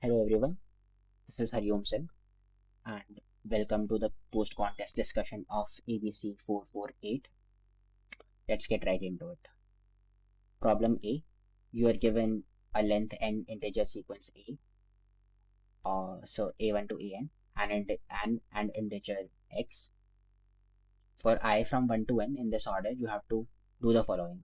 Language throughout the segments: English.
Hello everyone, this is Hariom and welcome to the post-contest discussion of ABC 448. Let's get right into it. Problem A, you are given a length n integer sequence A, so A1 to AN, and integer x. For I from 1 to n in this order, you have to do the following.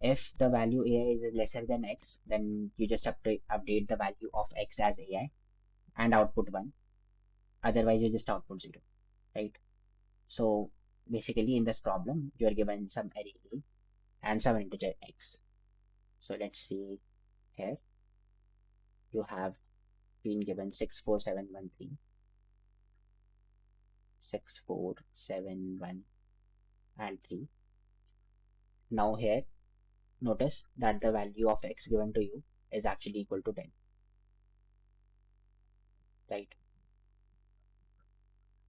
If the value AI is lesser than x, then you just update the value of x as AI and output 1. Otherwise, you just output 0, right? So basically in this problem, you are given some array A and some integer x. So let's see here, you have been given 64713, 647, and 3. Now here, notice that the value of x given to you is actually equal to 10, right?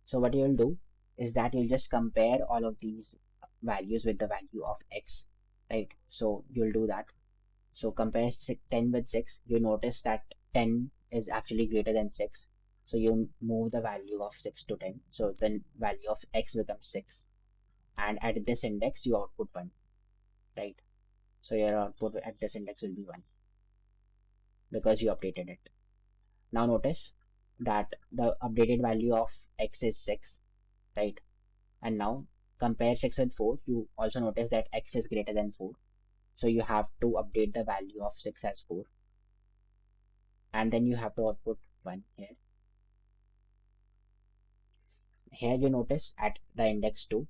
So what you will do is that you'll just compare all of these values with the value of x, right? So you'll do that. So compare 10 with 6, you notice that 10 is actually greater than 6. So you move the value of 6 to 10. So the value of x becomes 6. And at this index, you output 1, right? So your output at this index will be 1 because you updated it. Now notice that the updated value of x is 6, right? And now compare 6 with 4. You also notice that x is greater than 4. So you have to update the value of 6 as 4. And then you have to output 1 here. Here you notice at the index 2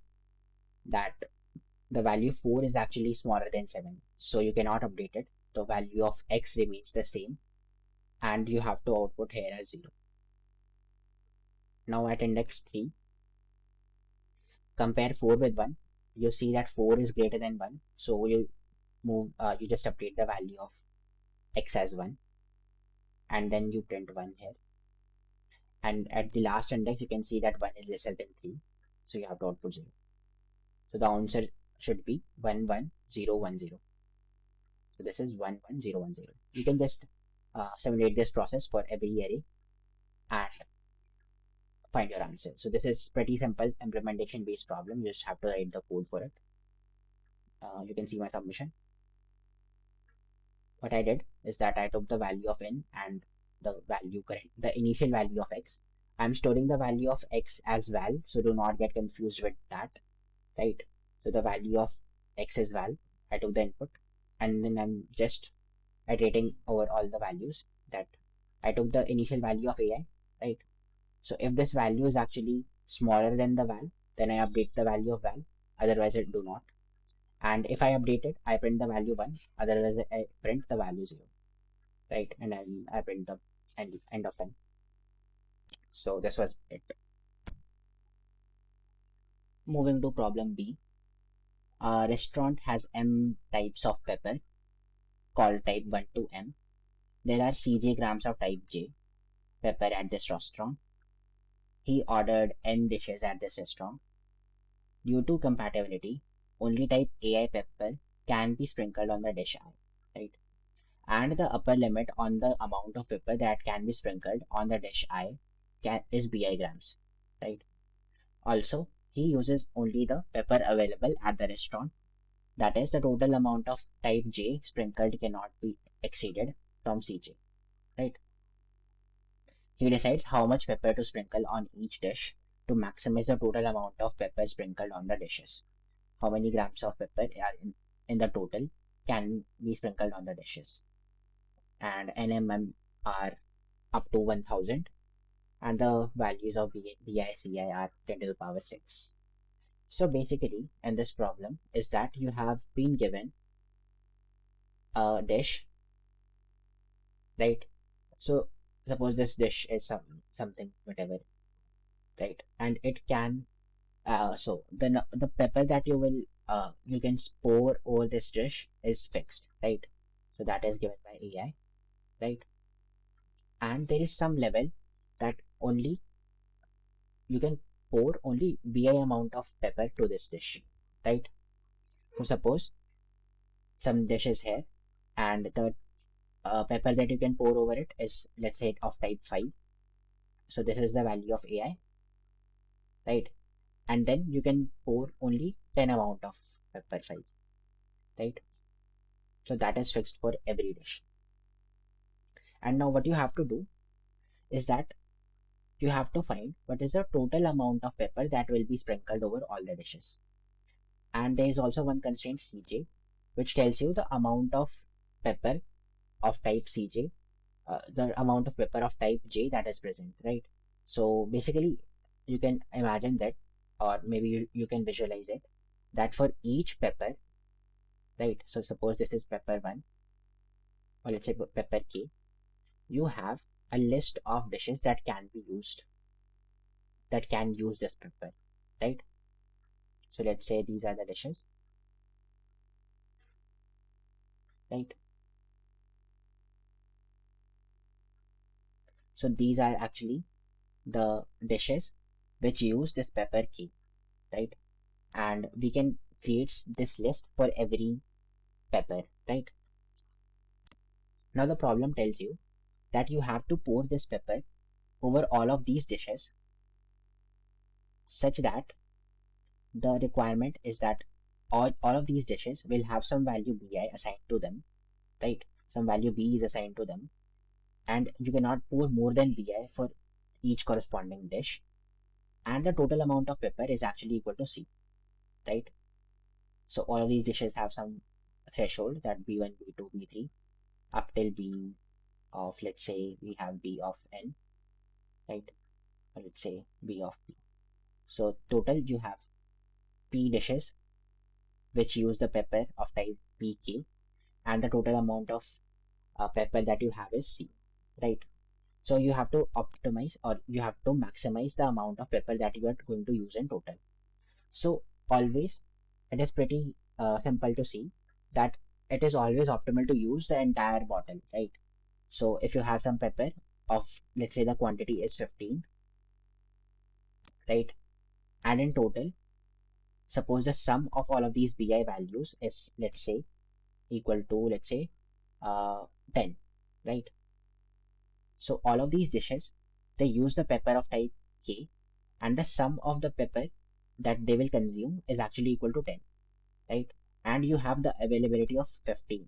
that the value 4 is actually smaller than 7. So you cannot update it. The value of x remains the same and you have to output here as 0. Now at index 3, compare 4 with 1. You see that 4 is greater than 1. So you just update the value of x as 1 and then you print 1 here. And at the last index, you can see that 1 is lesser than 3. So you have to output 0. So the answer should be 11010. So this is 11010. You can just simulate this process for every array and find your answer. So this is pretty simple implementation based problem. You just have to write the code for it. You can see my submission. What I did is that I took the value of n and the initial value of x. I'm storing the value of x as val, so do not get confused with that, right? So the value of x is val. I took the input and then I'm just iterating over all the values that I took the initial value of AI, right? So if this value is actually smaller than the val, then I update the value of val, otherwise I do not. And if I update it, I print the value 1, otherwise I print the value 0, right? And then I print the end of time. So this was it. Moving to problem B. A restaurant has m types of pepper called type 1 to m. There are Cj grams of type J pepper at this restaurant. He ordered n dishes at this restaurant. Due to compatibility, only type AI pepper can be sprinkled on the dish I, right? And the upper limit on the amount of pepper that can be sprinkled on the dish I is bi grams, right? Also, he uses only the pepper available at the restaurant. That is, the total amount of type J sprinkled cannot be exceeded from Cj, right? He decides how much pepper to sprinkle on each dish to maximize the total amount of pepper sprinkled on the dishes. How many grams of pepper are in the total can be sprinkled on the dishes. And NMM are up to 1000 and the values of BICI are 10 to the power 6. So basically in this problem is that you have been given a dish, right? So suppose this dish is something whatever, right? And it can so the pepper that you can pour over this dish is fixed, right? So that is given by AI, right? And there is some level that only you can pour only bi amount of pepper to this dish, right? So suppose some dish is here and the pepper that you can pour over it is, let's say, of type 5. So this is the value of AI, right? And then you can pour only 10 amount of pepper size, right? So that is fixed for every dish. And now what you have to do is that you have to find what is the total amount of pepper that will be sprinkled over all the dishes. And there is also one constraint CJ, which tells you the amount of pepper of type CJ, the amount of pepper of type J that is present, right? So basically, you can imagine that, or maybe you can visualize it, that for each pepper, right? So suppose this is pepper 1, or let's say pepper K, you have a list of dishes that can be used, that can use this pepper, right? So let's say these are the dishes, right? So these are actually the dishes which use this pepper K, right? And we can create this list for every pepper, right? Now the problem tells you that you have to pour this pepper over all of these dishes such that the requirement is that all of these dishes will have some value bi assigned to them, right? Some value b is assigned to them, and you cannot pour more than bi for each corresponding dish, and the total amount of pepper is actually equal to c, right? So all of these dishes have some threshold, that b1, b2, b3, up till b of, let's say we have b of n, right? Or let's say b of p. So total you have p dishes which use the pepper of type pk, and the total amount of pepper that you have is c, right? So you have to optimize, or you have to maximize the amount of pepper that you are going to use in total. So always it is pretty simple to see that it is always optimal to use the entire bottle, right? So if you have some pepper of, let's say the quantity is 15, right? And in total, suppose the sum of all of these bi values is, let's say, equal to, let's say, 10, right? So all of these dishes, they use the pepper of type K, and the sum of the pepper that they will consume is actually equal to 10, right? And you have the availability of 15,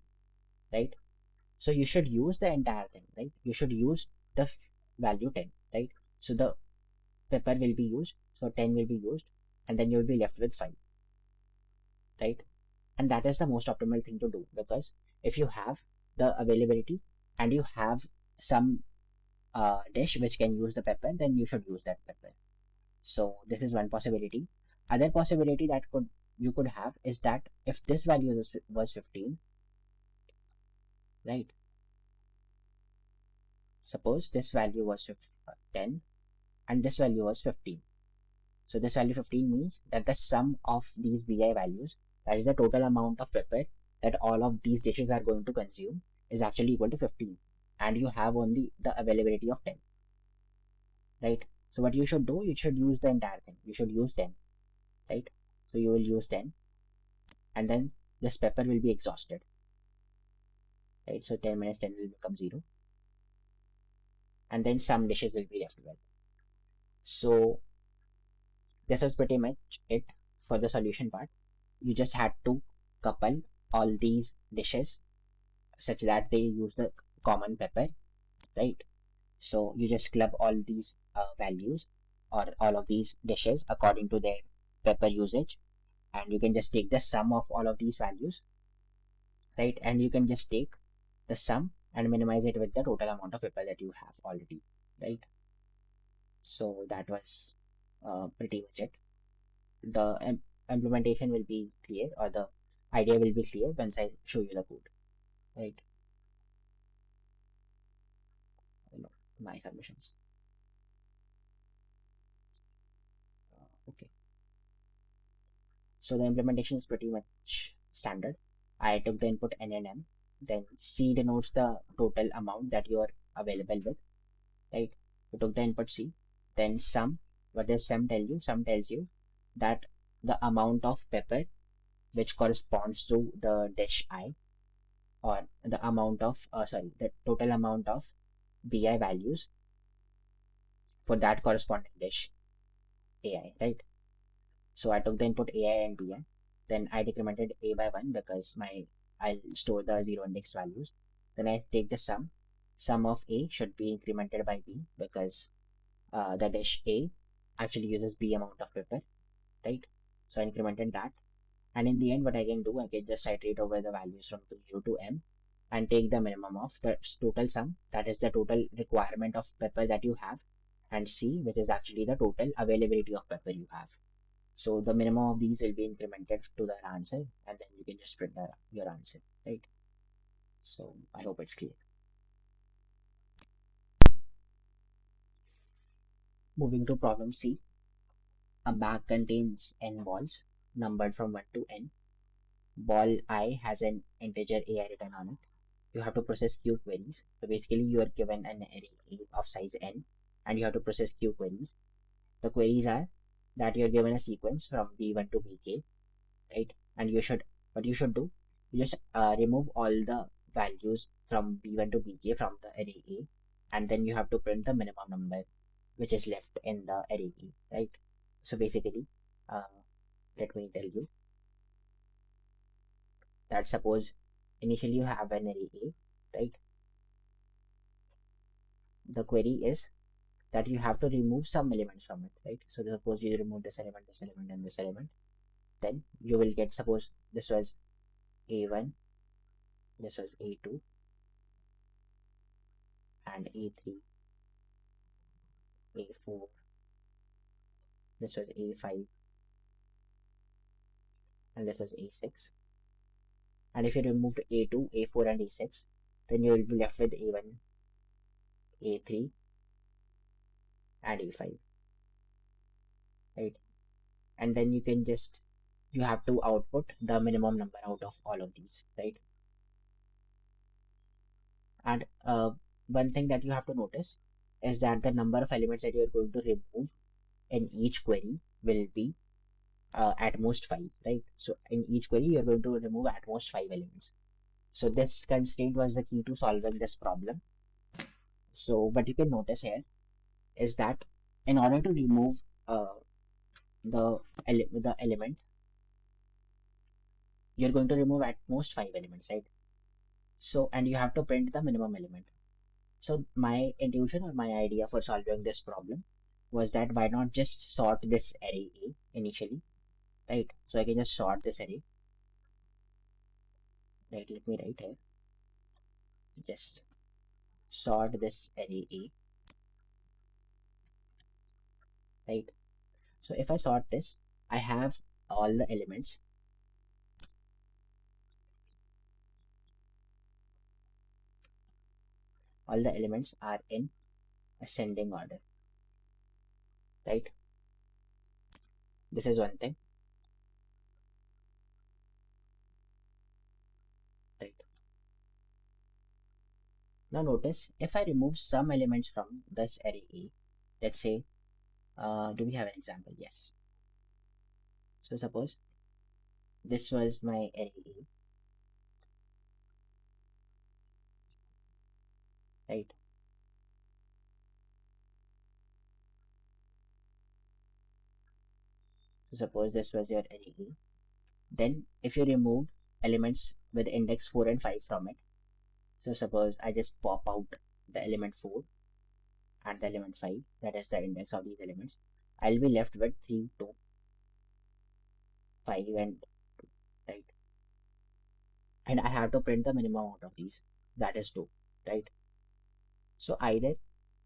right? So you should use the entire thing, right? You should use the value 10, right? So the pepper will be used, so 10 will be used, and then you will be left with 5, right? And that is the most optimal thing to do, because if you have the availability and you have some dish which can use the pepper, then you should use that pepper. So this is one possibility. Other possibility that could you could have is that if this value was 15, right? Suppose this value was 10 and this value was 15. So this value 15 means that the sum of these bi values, that is the total amount of pepper that all of these dishes are going to consume, is actually equal to 15. And you have only the availability of 10, right? So what you should do, you should use the entire thing. You should use 10, right? So you will use 10, and then this pepper will be exhausted, right? So 10 minus 10 will become 0, and then some dishes will be left with. So this was pretty much it for the solution part. You just had to couple all these dishes such that they use the common pepper, right? So you just club all these values, or all of these dishes according to their pepper usage, and you can just take the sum of all of these values, right? And you can just take the sum and minimize it with the total amount of pepper that you have already, right? So that was pretty much it. The implementation will be clear, or the idea will be clear once I show you the code, right? You know, my submissions. Okay. So the implementation is pretty much standard. I took the input n and m, then c denotes the total amount that you are available with, right? You took the input c, then sum. What does sum tell you? Sum tells you that the amount of pepper which corresponds to the dish I, or the amount of the total amount of bi values for that corresponding dish ai, right? So I took the input ai and bi, then I decremented a by 1 because I'll store the zero indexed values. Then I take the sum of a should be incremented by b because the dish a actually uses b amount of pepper, right? So I incremented that. And in the end, what I can do, I can just iterate over the values from 0 to m and take the minimum of the total sum, that is the total requirement of pepper that you have, and C, which is actually the total availability of pepper you have. So the minimum of these will be incremented to the answer, and then you can just print your answer, right? So I hope it's clear. Moving to problem C, a bag contains n balls numbered from 1 to n. Ball I has an integer ai written on it. You have to process Q queries. So basically, you are given an array of size n, and you have to process Q queries. The queries are that you are given a sequence from B1 to Bk, right? And what you should do, you just remove all the values from B1 to Bk from the array A, and then you have to print the minimum number which is left in the array A, right? So basically, uh, let me tell you that suppose initially you have an array A, right? The query is that you have to remove some elements from it, right? So suppose you remove this element, and this element, then you will get, suppose this was A1, this was A2, and A3, A4, this was A5, and this was A6. And if you removed A2, A4, and A6, then you will be left with A1, A3, and A5, right? And then you have to output the minimum number out of all of these, right? And one thing that you have to notice is that the number of elements that you are going to remove in each query will be at most 5, right? So in each query, you're going to remove at most 5 elements. So this constraint was the key to solving this problem. So what you can notice here is that in order to remove uh, the element, you're going to remove at most 5 elements, right? So, and you have to print the minimum element. So my intuition or my idea for solving this problem was that why not just sort this array A initially, right? So I can just sort this array, right? Let me write here, just sort this array A, right? So if I sort this, I have all the elements. All the elements are in ascending order, right? This is one thing, right? Now notice if I remove some elements from this array A, let's say, do we have an example? Yes. So suppose this was my array A, right? So suppose this was your array A. Then if you remove elements with index 4 and 5 from it, so suppose I just pop out the element 4 and the element 5, that is the index of these elements, I'll be left with 3, 2, 5, and right. And I have to print the minimum out of these, that is 2, right? So either,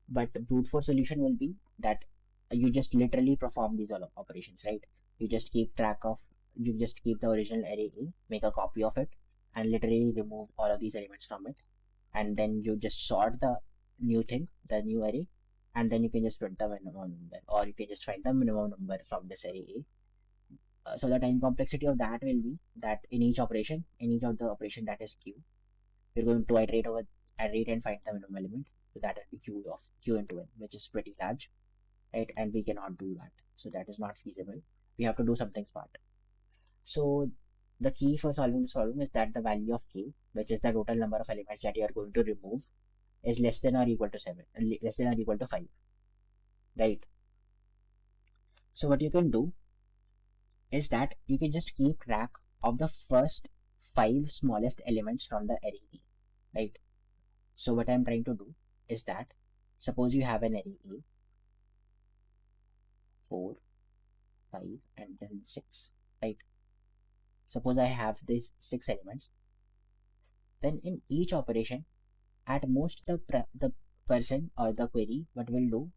but the brute force solution will be that you just literally perform these all operations, right? You just keep track of, you just keep the original array A, make a copy of it, and literally remove all of these elements from it, and then you just sort the new thing, the new array, and then you can just print the minimum number, or you can just find the minimum number from this array A. So the time complexity of that will be that in each operation, in each of the operation that is Q, you're going to iterate and find the minimum element. So that will be Q into n, which is pretty large, right? And we cannot do that. So that is not feasible. We have to do something smart. So The key for solving this problem is that the value of k, which is the total number of elements that you are going to remove, is less than or equal to 7, less than or equal to 5, right? So what you can do is that you can just keep track of the first 5 smallest elements from the array A, right? So what I'm trying to do is that suppose you have an array A, 4, 5, and then 6, right? Suppose I have these 6 elements, then in each operation, at most the person or the query, what will do,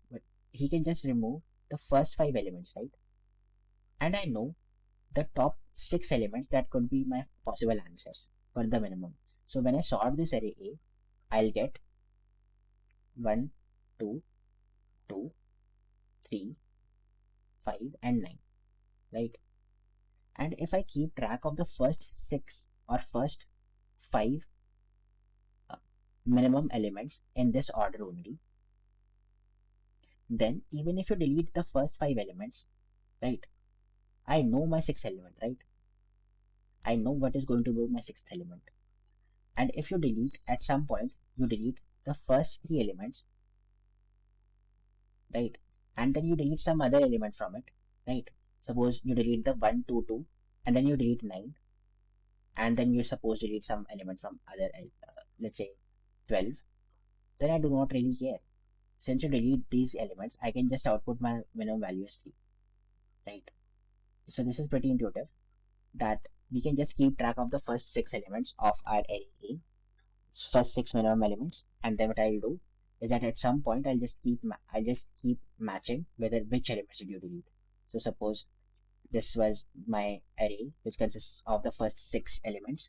he can just remove the first 5 elements, right? And I know the top 6 elements that could be my possible answers for the minimum. So when I sort this array A, I'll get 1, 2, 2, 3, 5, and 9, right? And if I keep track of the first 6 or first 5 uh, minimum elements in this order only, then even if you delete the first 5 elements, right? I know my 6th element, right? I know what is going to be my 6th element. And if you delete at some point, you delete the first 3 elements, right? And then you delete some other element from it, right? Suppose you delete the 1, 2, 2, and then you delete 9, and then you suppose delete some element from other, let's say 12, then I do not really care. Since you delete these elements, I can just output my minimum value as 3, right? So this is pretty intuitive that we can just keep track of the first 6 elements of our array A, first 6 minimum elements, and then what I'll do is that at some point I'll just keep matching whether which elements did you delete. So suppose this was my array which consists of the first 6 elements,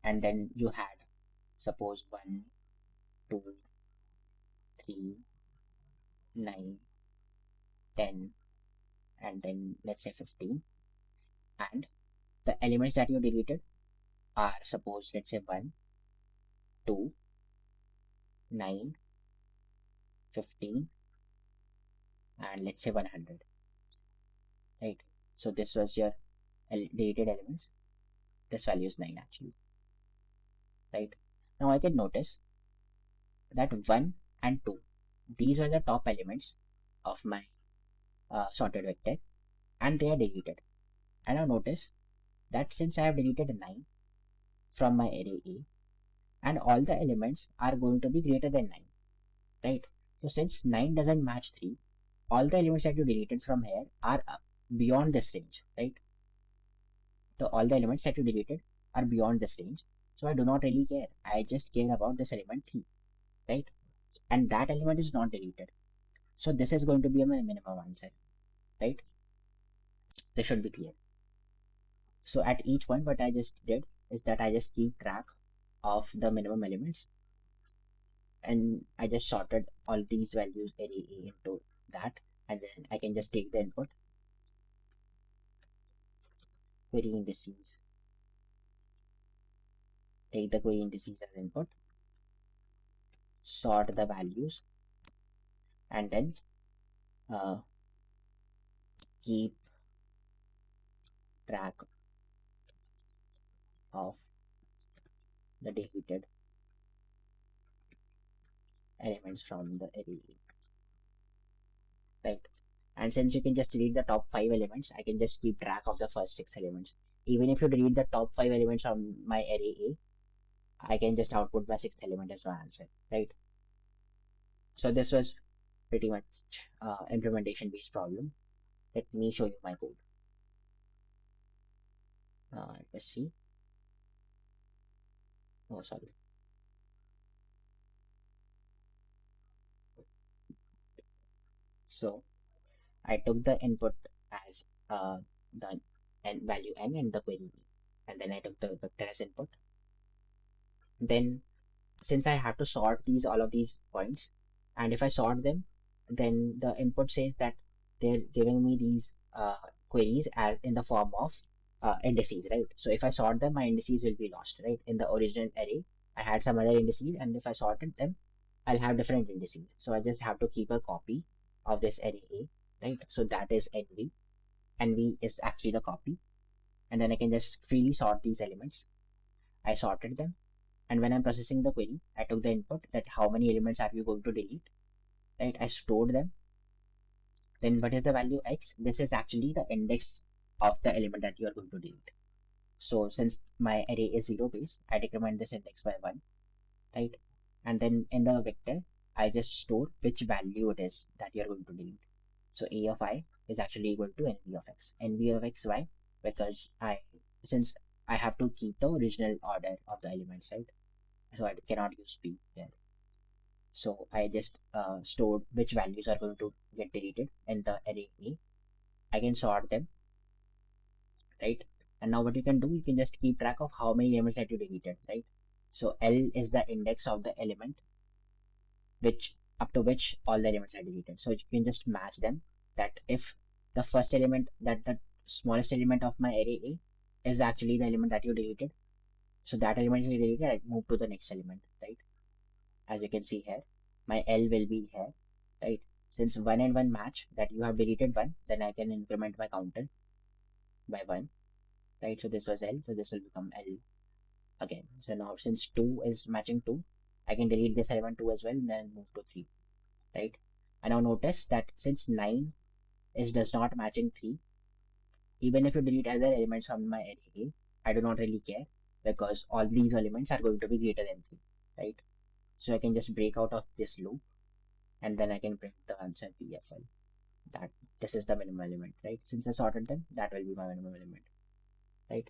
and then you had suppose 1, 2, 3, 9, 10, and then let's say 15, and the elements that you deleted are suppose let's say 1, 2, 9, 15, and let's say 100, right? So this was your deleted elements. This value is 9 actually, right? Now I can notice that 1 and 2, these were the top elements of my sorted vector, and they are deleted. And now notice that since I have deleted 9 from my array A, and all the elements are going to be greater than 9, right? So since 9 doesn't match 3, all the elements that you deleted from here are beyond this range, right? So all the elements that you deleted are beyond this range. So I do not really care. I just care about this element 3, right? And that element is not deleted. So this is going to be my minimum answer, right? This should be clear. So at each point, what I just did is that I just keep track of the minimum elements, and I just sorted all these values array A into that, and then I can just take the input, query indices, take the query indices as input, sort the values, and then uh, keep track of the deleted elements from the array, right? And since you can just delete the top 5 elements, I can just keep track of the first 6 elements. Even if you delete the top 5 elements from my array A, I can just output my 6th element as my answer, right? So this was pretty much implementation based problem. Let me show you my code. Let's see. Oh, sorry. So I took the input as the value n and the query e, and then I took the vector as input. Then since I have to sort all of these points, and if I sort them, then the input says that they're giving me these queries as in the form of indices, right? So if I sort them, my indices will be lost, right? In the original array, I had some other indices, and if I sorted them, I'll have different indices. So I just have to keep a copy of this array A, right? So that is NV. NV is actually the copy. and then I can just freely sort these elements. I sorted them, and when I'm processing the query, I took the input that how many elements are you going to delete, right? I stored them. Then what is the value x? This is actually the index of the element that you are going to delete. So since my array is 0 based, I decrement this index by 1, right? And then in the vector, I just store which value it is that you're going to delete. So a of I is actually equal to nv of x. Nv of x, why? Because since I have to keep the original order of the elements, right? So I cannot use p there. So I just stored which values are going to get deleted in the array A. I can sort them, right? And now what you can do, you can just keep track of how many elements that you deleted, right? So L is the index of the element which up to which all the elements are deleted. So you can just match them, that if the first element, that the smallest element of my array A is actually the element that you deleted, so that element is deleted, I move to the next element, right? As you can see here, my L will be here, right? Since 1 and 1 match, that you have deleted 1, then I can increment my counter by 1, right? So this was L, so this will become L again. So now since 2 is matching 2, I can delete this element 2 as well and then move to 3, right? And now notice that since 9 is does not matching 3, even if you delete other elements from my array, I do not really care because all these elements are going to be greater than 3, right? So I can just break out of this loop and then I can print the answer PFL, that this is the minimum element, right? Since I sorted them, that will be my minimum element, right?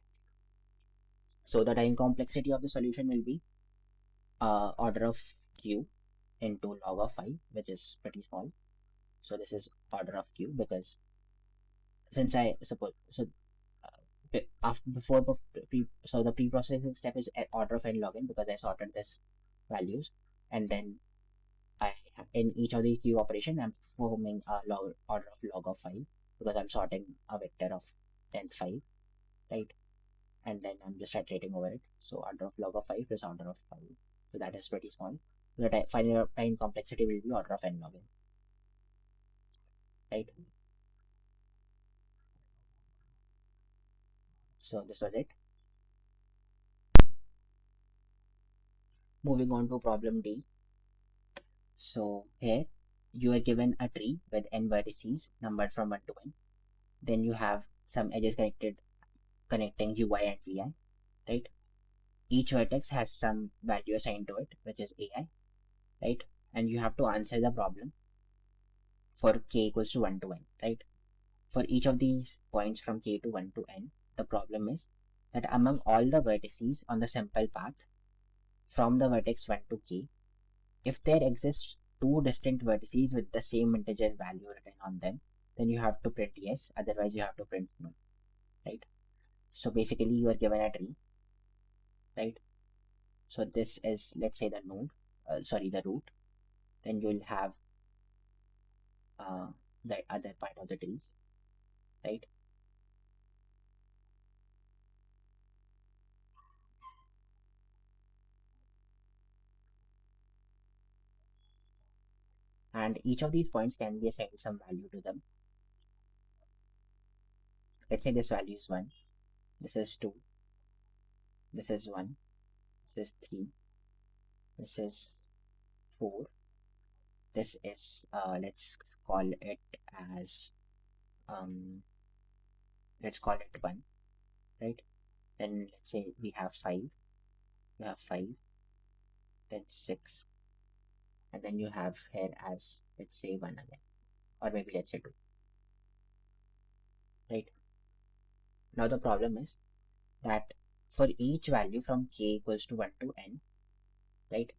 So the time complexity of the solution will be order of q into log of 5, which is pretty small. So this is order of q because since I suppose so after before so the pre-processing step is at order of n log n because I sorted this values, and then I in each of the q operation I'm performing a order of log of 5 because I'm sorting a vector of length 5, right? And then I'm just iterating over it. So order of log of 5 is order of 5. So that is pretty small. So the final time complexity will be order of n log n, right? So this was it. Moving on to problem D. So here you are given a tree with n vertices numbered from 1 to n. Then you have some edges connecting ui and vi, right? Each vertex has some value assigned to it, which is ai, right? And you have to answer the problem for k equals to 1 to n, right? For each of these points from k to 1 to n, the problem is that among all the vertices on the simple path from the vertex 1 to k, if there exists two distinct vertices with the same integer value written on them, then you have to print yes, otherwise you have to print no, right? So basically you are given a tree, right? So this is, let's say, the node, the root. Then you'll have uh, the other part of the trees, right? And each of these points can be assigned some value to them. Let's say this value is 1, this is 2, this is 1, this is 3, this is 4, this is, let's call it as, let's call it 1, right? Then let's say we have 5, you have 5, then 6, and then you have here as, let's say, 1 again, or maybe let's say 2, right? Now the problem is that for each value from k equals to 1 to n, right,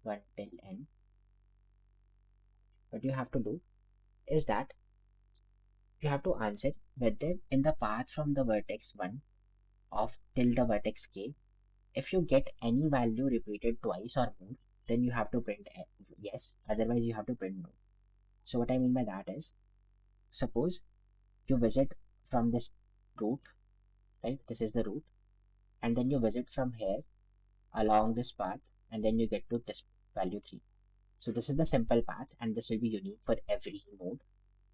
1 till n, what you have to do is that you have to answer whether in the path from the vertex 1 of till the vertex k, if you get any value repeated twice or more, then you have to print yes, otherwise you have to print no. So what I mean by that is, suppose you visit from this route, right? This is the route, and then you visit from here along this path, and then you get to this value 3. So this is the simple path, and this will be unique for every node,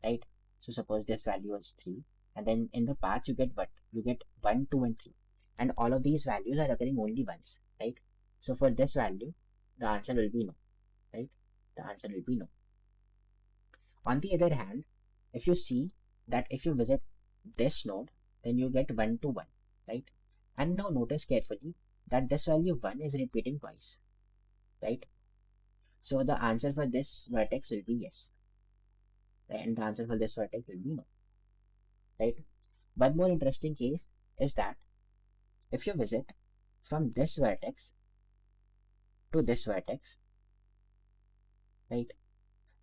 right? So suppose this value is 3, And then in the path you get what? You get 1, 2, and 3. And all of these values are occurring only once, right? So for this value, the answer will be no, right? The answer will be no. On the other hand, if you see that if you visit this node, then you get 1 to 1, right? And now notice carefully that this value 1 is repeating twice, right? So the answer for this vertex will be yes, and the answer for this vertex will be no, right? One more interesting case is that if you visit from this vertex to this vertex, right?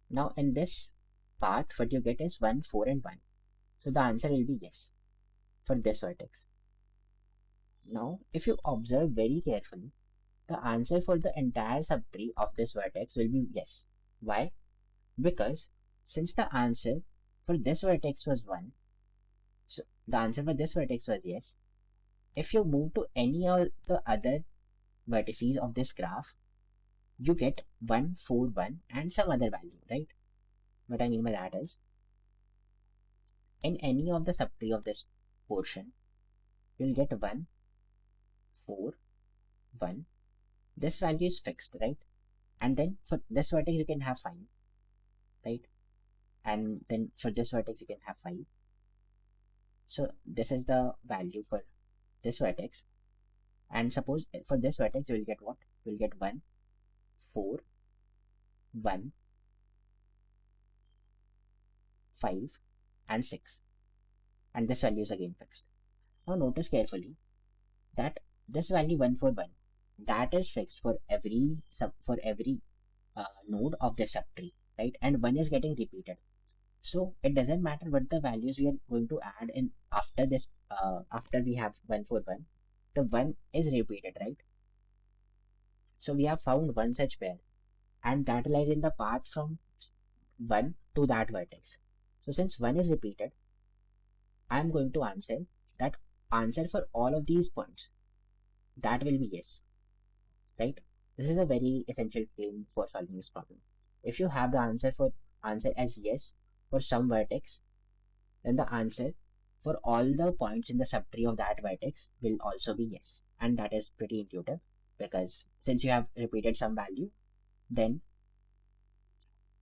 Now in this path, what you get is 1, 4, and 1. So the answer will be yes for this vertex. Now, if you observe very carefully, the answer for the entire subtree of this vertex will be yes. Why? Because since the answer for this vertex was 1, so the answer for this vertex was yes. If you move to any of the other vertices of this graph, you get 1, 4, 1 and some other value, right? What I mean by that is, in any of the subtree of this portion, you'll get 1, 4, 1. This value is fixed, right? And then for this vertex, you can have 5, right? And then for this vertex, you can have 5. So this is the value for this vertex. And suppose for this vertex, you will get what? You will get 1, 4, 1, 5, and 6. And this value is again fixed. Now notice carefully that this value 1, 4, 1, that is fixed for every node of the subtree, right? And 1 is getting repeated. So it doesn't matter what the values we are going to add in after this, after we have 1, 4, 1, the 1 is repeated, right? So we have found one such pair, and that lies in the path from 1 to that vertex. So since 1 is repeated, I am going to answer that answer for all of these points. That will be yes, right? This is a very essential claim for solving this problem. If you have the answer as yes for some vertex, then the answer for all the points in the subtree of that vertex will also be yes. And that is pretty intuitive, because since you have repeated some value, then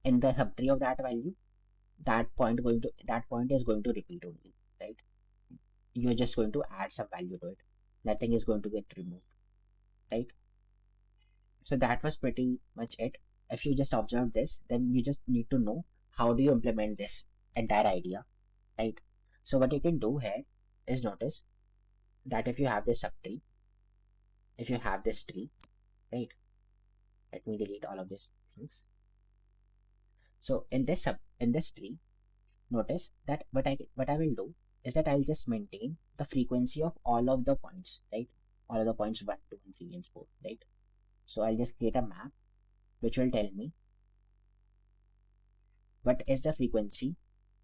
in the subtree of that value, that point is going to repeat only, right? You're just going to add some value to it. Nothing is going to get removed, right? So that was pretty much it. If you just observe this, then you just need to know how do you implement this entire idea, right? So what you can do here is notice that if you have this subtree, if you have this tree, right? Let me delete all of these things. So in this tree, notice that what I will do is that I'll just maintain the frequency of all of the points, right? All of the points 1, 2, and 3, and 4, right? So I'll just create a map which will tell me what is the frequency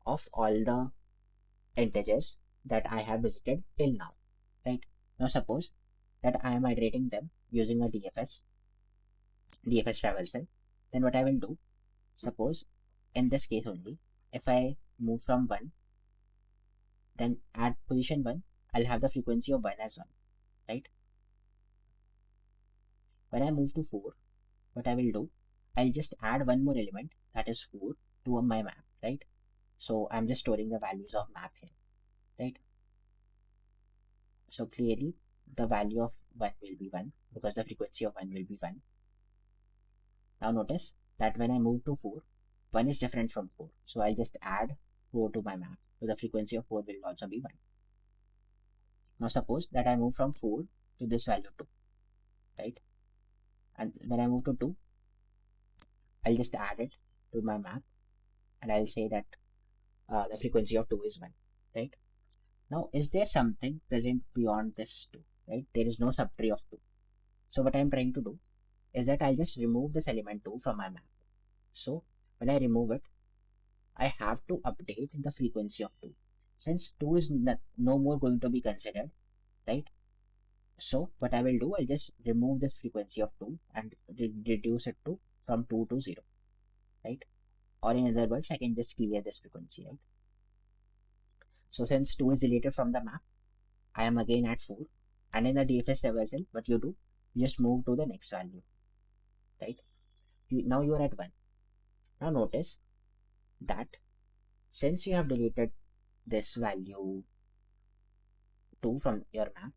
of all the integers that I have visited till now, right? Now suppose that I am iterating them using a DFS traversal. Then what I will do, suppose in this case only, if I move from 1, then at position 1, I'll have the frequency of 1 as 1, right? When I move to 4, what I will do, I'll just add one more element, that is 4, to my map, right? So I'm just storing the values of map here, right? So clearly the value of 1 will be 1, because the frequency of 1 will be 1. Now notice that when I move to 4, 1 is different from 4. So I'll just add 4 to my map. So the frequency of 4 will also be 1. Now suppose that I move from 4 to this value 2, right? And when I move to 2, I'll just add it to my map, and I'll say that the frequency of 2 is 1, right? Now, is there something present beyond this 2, right? There is no subtree of 2. So what I'm trying to do is that I'll just remove this element 2 from my map. So when I remove it, I have to update the frequency of 2. Since 2 is no more going to be considered, right? So what I will do, I'll just remove this frequency of 2 and reduce it to from 2 to 0, right? Or in other words, I can just clear this frequency, right? So since 2 is deleted from the map, I am again at 4. And in the DFS traversal, what you do, you just move to the next value, right? Now you are at 1. Now notice that since you have deleted this value 2 from your map,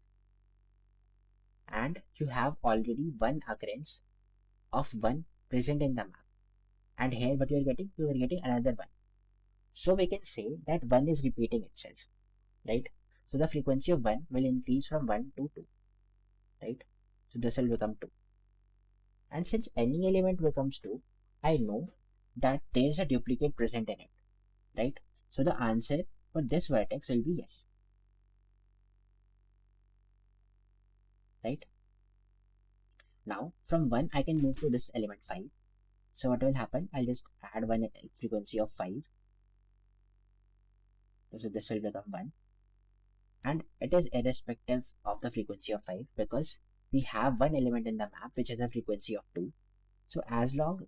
and you have already one occurrence of 1 present in the map, and here what you are getting another 1. So we can say that 1 is repeating itself, right? So the frequency of 1 will increase from 1 to 2, right? So this will become 2. And since any element becomes 2, I know that there is a duplicate present in it, right? So the answer for this vertex will be yes, right? Now from 1 I can move to this element 5. So what will happen? I'll just add one frequency of 5. So this will become 1. And it is irrespective of the frequency of 5 because we have one element in the map which has a frequency of 2. So as long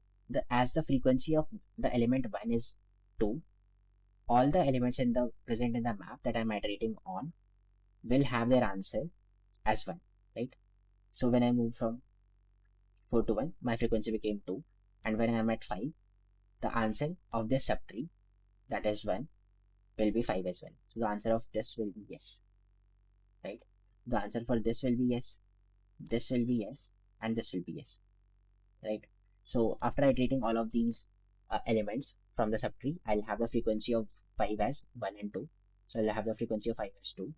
as the frequency of the element 1 is 2, all the elements in the present in the map that I'm iterating on will have their answer as 1, right? So when I move from 4 to 1, my frequency became 2. And when I'm at 5, the answer of this subtree, that is 1, will be 5 as well. So the answer of this will be yes, right? The answer for this will be yes, this will be yes, and this will be yes, right? So after iterating all of these elements from the subtree, I'll have the frequency of 5 as 1 and 2. So I'll have the frequency of 5 as 2.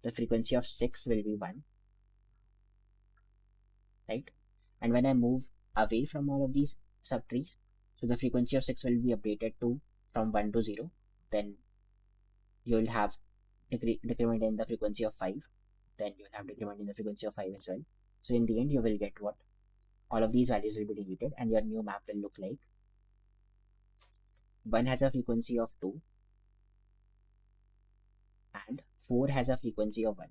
The frequency of 6 will be 1, right? And when I move away from all of these subtrees, so the frequency of 6 will be updated to from 1 to 0. Then you will have decrement in the frequency of 5. Then you will have decrement in the frequency of 5 as well. So in the end, you will get what? All of these values will be deleted and your new map will look like 1 has a frequency of 2 and 4 has a frequency of 1,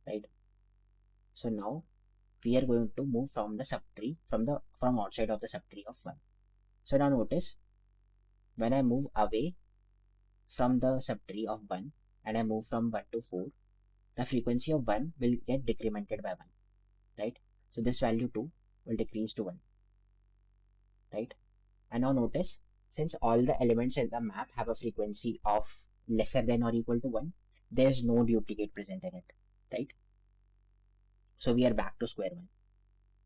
right? So now we are going to move from the subtree, from outside of the subtree of 1. So now notice when I move away from the subtree of 1 and I move from 1 to 4, the frequency of 1 will get decremented by 1, right? So this value 2 will decrease to 1, right? And now notice, since all the elements in the map have a frequency of lesser than or equal to 1, there's no duplicate present in it, right? So we are back to square one,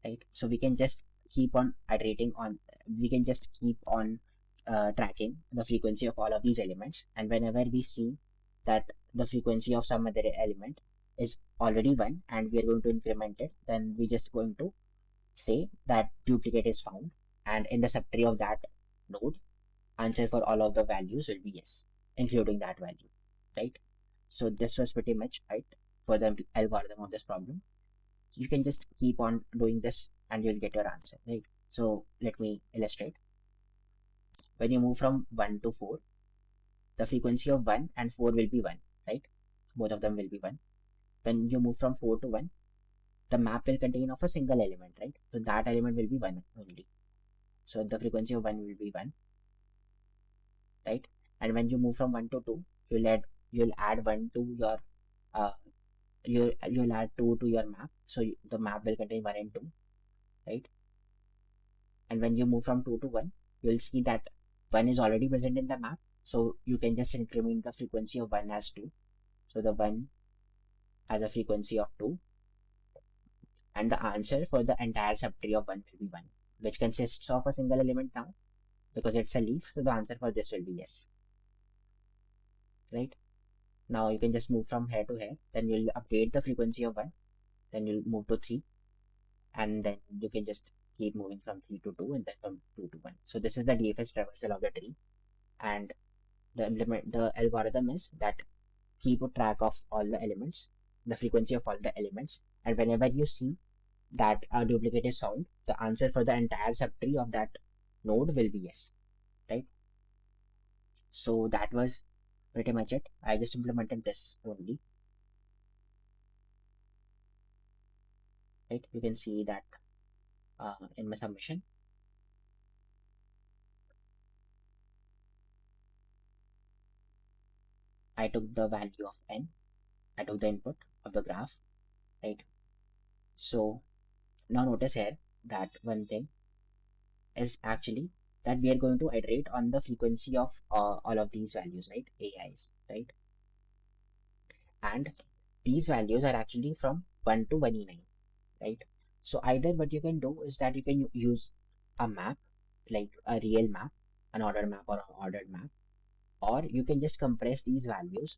right? So we can just keep on iterating on, we can just keep on tracking the frequency of all of these elements. And whenever we see that the frequency of some other element is already 1 and we are going to increment it, then we just going to say that duplicate is found. And in the subtree of that node, answer for all of the values will be yes, including that value, right? So this was pretty much it for the algorithm of this problem. You can just keep on doing this and you'll get your answer, right? So let me illustrate. When you move from 1 to 4, the frequency of 1 and 4 will be 1, right? Both of them will be 1. When you move from 4 to 1, the map will contain of a single element, right? So that element will be 1 only. So the frequency of 1 will be 1, right? And when you move from 1 to 2, you'll add 1 to your uh, you'll add 2 to your map. So the map will contain 1 and 2, right? And when you move from 2 to 1, you'll see that 1 is already present in the map. So you can just increment the frequency of 1 as 2. So the 1 has a frequency of 2. And the answer for the entire subtree of 1 will be 1, which consists of a single element now because it's a leaf. So the answer for this will be yes, right? Now you can just move from here to here. Then you'll update the frequency of 1. Then you'll move to 3. And then you can just keep moving from 3 to 2 and then from 2 to 1. So this is the DFS traversal of the tree. And the algorithm is that keep a track of all the elements, the frequency of all the elements, and whenever you see that a duplicate is found, the answer for the entire subtree of that node will be yes, right? So that was pretty much it. I just implemented this only, right? You can see that in my submission. I took the value of n, I took the input of the graph, right? So now notice here that one thing is actually that we are going to iterate on the frequency of all of these values, right? AIs, right? And these values are actually from 1 to 1e9, right? So either what you can do is that you can use a map, like a real map, an ordered map or an ordered map, or you can just compress these values,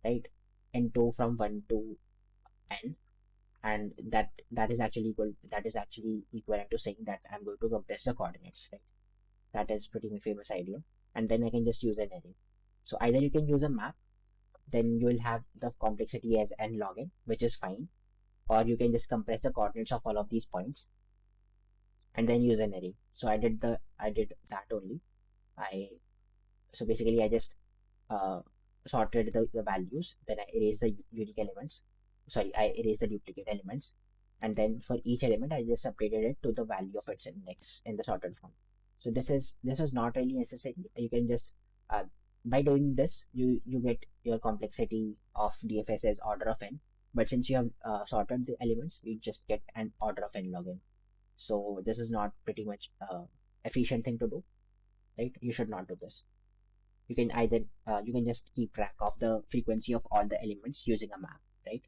right, into from 1 to n, and that is actually equivalent to saying that I'm going to compress the coordinates, right? That is pretty famous idea. And then I can just use an array. So either you can use a map, then you will have the complexity as n log n, which is fine, or you can just compress the coordinates of all of these points and then use an array. So I did that only. I so basically I just uh, sorted the values, then I erased the unique elements. Sorry, I erased the duplicate elements, and then for each element I just updated it to the value of its index in the sorted form. So this was not really necessary. You can just uh, by doing this you get your complexity of DFS as order of n. But since you have sorted the elements, you just get an order of n log n. So this is not pretty much efficient thing to do, right? You should not do this. You can either you can just keep track of the frequency of all the elements using a map, right?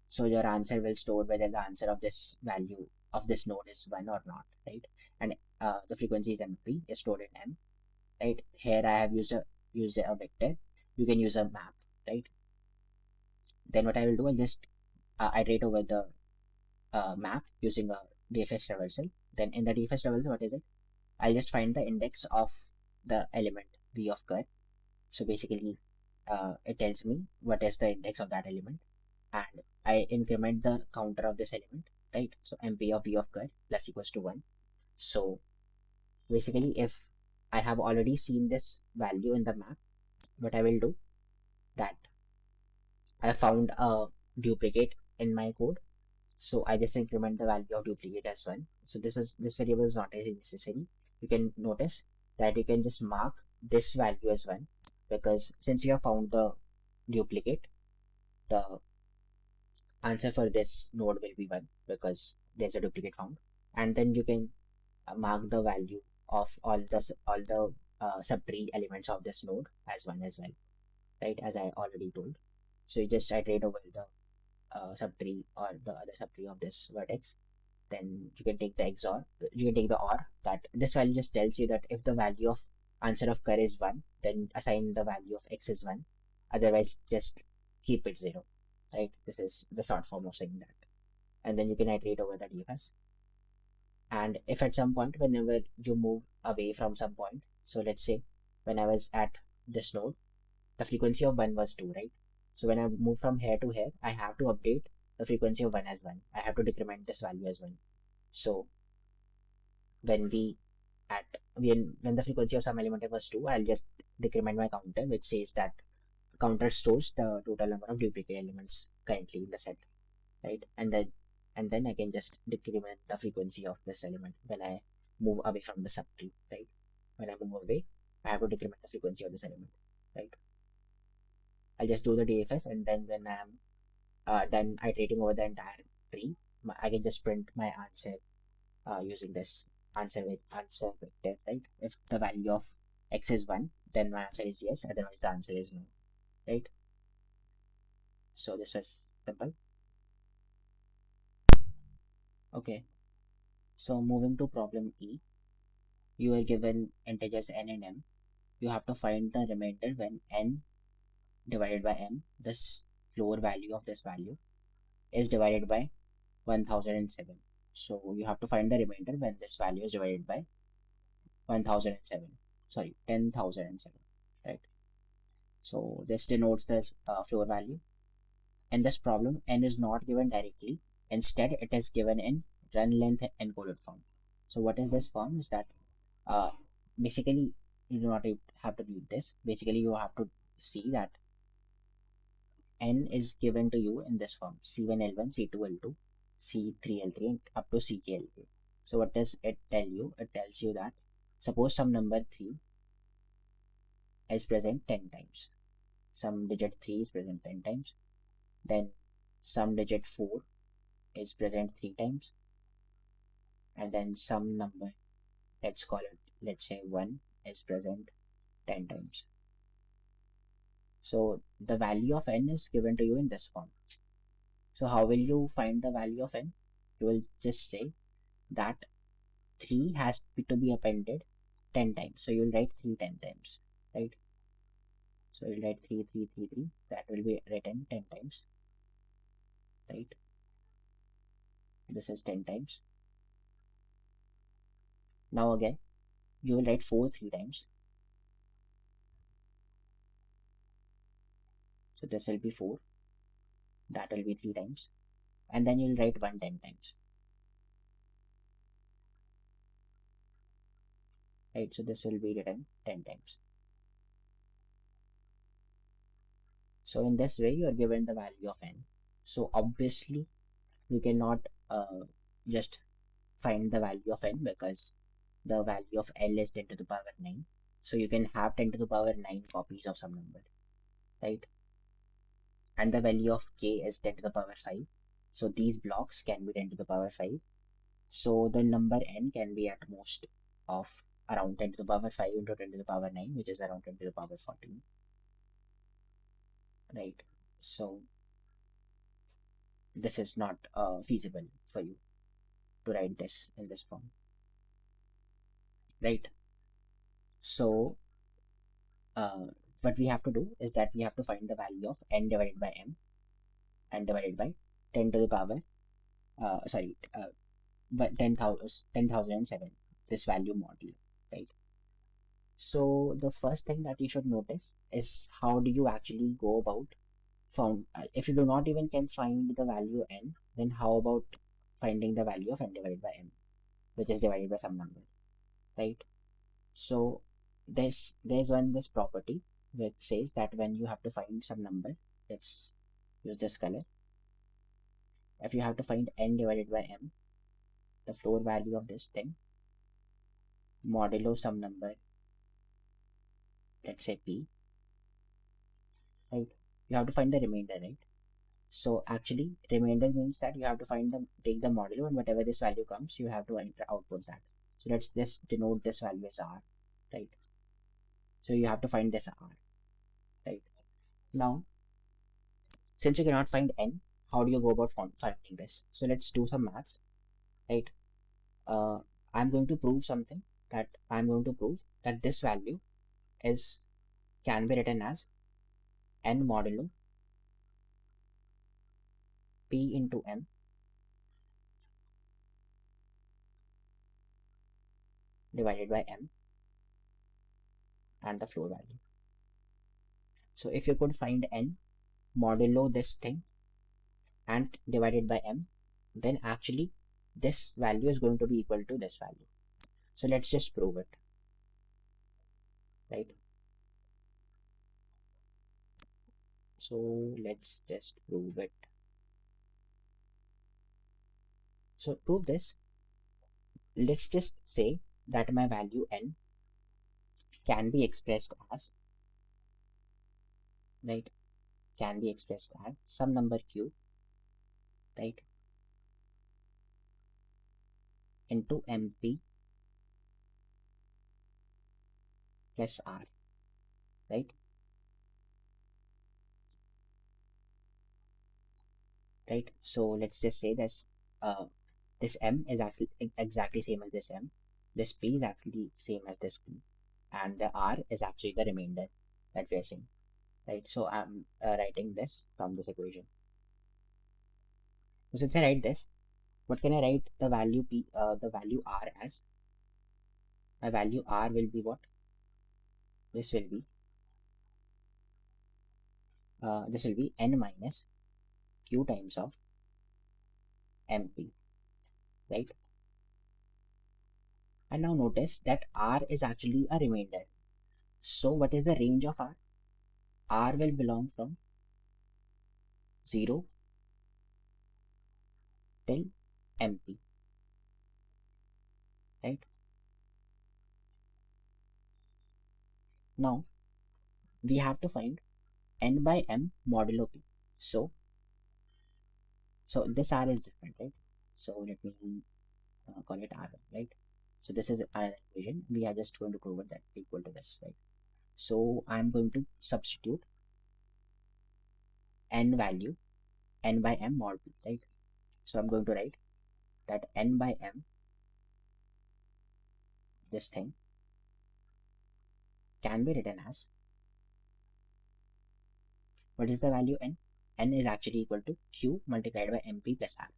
So your answer will store whether the answer of this value of this node is 1 or not, right? And the frequency is MP, is stored in M, right? Here I have used a vector. You can use a map, right? Then what I will do, I'll just iterate over the map using a DFS traversal. Then in the DFS traversal, what is it? I'll just find the index of the element V of curve. So basically, it tells me what is the index of that element, and I increment the counter of this element, right? So MP of V of curve plus equals to 1. So basically, if I have already seen this value in the map, what I will do that I found a duplicate in my code. So I just increment the value of duplicate as 1. So this variable is not really necessary. You can notice that you can just mark this value as 1, because since you have found the duplicate, the answer for this node will be 1 because there's a duplicate found. And then you can mark the value of all the subtree elements of this node as 1 as well, right? As I already told. So you just iterate over the subtree or the other subtree of this vertex. Then you can take the XOR, you can take the OR, that this value just tells you that if the value of answer of cur is 1, then assign the value of x is 1. Otherwise, just keep it 0, right? This is the short form of saying that. And then you can iterate over the DFS. And if at some point, whenever you move away from some point, so let's say when I was at this node, the frequency of 1 was 2, right? So when I move from here to here, I have to update the frequency of 1 as 1. I have to decrement this value as 1. So when we at when the frequency of some element was 2, I'll just decrement my counter, which says that counter stores the total number of duplicate elements currently in the set, right? And then I can just decrement the frequency of this element when I move away from the subtree, right? When I move away, I have to decrement the frequency of this element, right? I'll just do the DFS, and then when I'm done iterating over the entire tree, I can just print my answer using this answer vector, right? If the value of x is 1, then my answer is yes, otherwise the answer is no, right? So this was simple. Okay, so moving to problem E, you are given integers n and m. You have to find the remainder when n divided by m, this floor value of this value, is divided by 1007. So you have to find the remainder when this value is divided by 1007. Sorry, 10,007, right? So this denotes the floor value. In this problem, n is not given directly. Instead, it is given in run length encoded form. So what is this form? Is that uh, basically you do not have to read this. Basically, you have to see that n is given to you in this form: C1L1, C2L2, C3L3, and up to CKL3. So what does it tell you? It tells you that suppose some number 3 is present 10 times. some digit 3 is present 10 times, then some digit 4 is present 3 times, and then some number, let's call it, let's say 1 is present 10 times. So the value of n is given to you in this form. So how will you find the value of n? You will just say that 3 has to be appended 10 times. So you'll write 3 10 times, right? So you'll write 3 3 3 3. That will be written 10 times, right? This is 10 times. Now again, you will write 4 3 times. So this will be 4. That will be 3 times. And then you'll write 1 10 times, right? So this will be written 10 times. So in this way, you are given the value of n. So obviously, you cannot just find the value of n because the value of L is 10 to the power 9. So you can have 10 to the power 9 copies of some number, right? And the value of k is 10 to the power 5. So these blocks can be 10 to the power 5. So the number n can be at most of around 10 to the power 5 into 10 to the power 9, which is around 10 to the power 14, right? So this is not feasible for you to write this in this form, right? So what we have to do is that we have to find the value of n divided by m and divided by 10 to the power but 10,007, this value model, right? So the first thing that you should notice is how do you actually go about found if you do not even can find the value n, then how about finding the value of n divided by m, which is divided by some number, right? So there's this property that says that when you have to find some number, let's use this color. If you have to find n divided by m, the floor value of this thing, modulo some number, let's say p, right? You have to find the remainder, right? So actually, remainder means that you have to take the modulo, and whatever this value comes, you have to enter output that. So let's just denote this value as r, right? So you have to find this r, right? Now, since you cannot find n, how do you go about finding this? So let's do some maths, right? Uh, I'm going to prove something that I'm going to prove that this value is can be written as n modulo p into m divided by m and the floor value. So if you could find n modulo this thing and divided by m, then actually this value is going to be equal to this value. So let's just prove it, right? So let's just prove it. So prove this. Let's just say that my value n can be expressed as, right, can be expressed as some number q, right, into mp plus r, right? Right. So let's just say this m is actually exactly same as this m. This p is actually same as this p, and the r is actually the remainder that we are seeing, right? So I'm writing this from this equation. So since I write this, what can I write the value p, the value r as? My value r will be what? This will be n minus q times of mp, right? And now notice that r is actually a remainder. So what is the range of r? R will belong from 0 till mp, right? Now we have to find n by m modulo p. So this r is different, right? So let me call it r1, right? So this is our equation. We are just going to prove it that equal to this, right? So I'm going to substitute n value n by m mod p, right? So I'm going to write that n by m, this thing, can be written as, what is the value n? N is actually equal to q multiplied by mp plus r.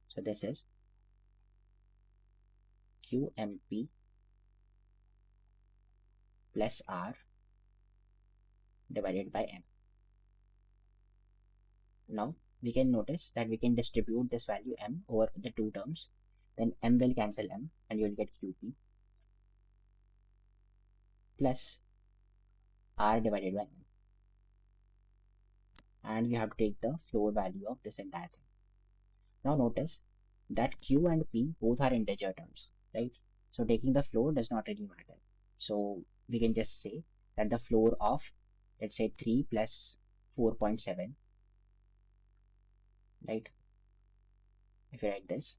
So this is qmp plus r divided by m. Now we can notice that we can distribute this value m over the two terms. Then m will cancel m and you will get qp plus r divided by m. And we have to take the floor value of this entire thing. Now notice that q and p both are integer terms, right? So taking the floor does not really matter. So we can just say that the floor of, let's say, 3 plus 4.7, right? If you write this,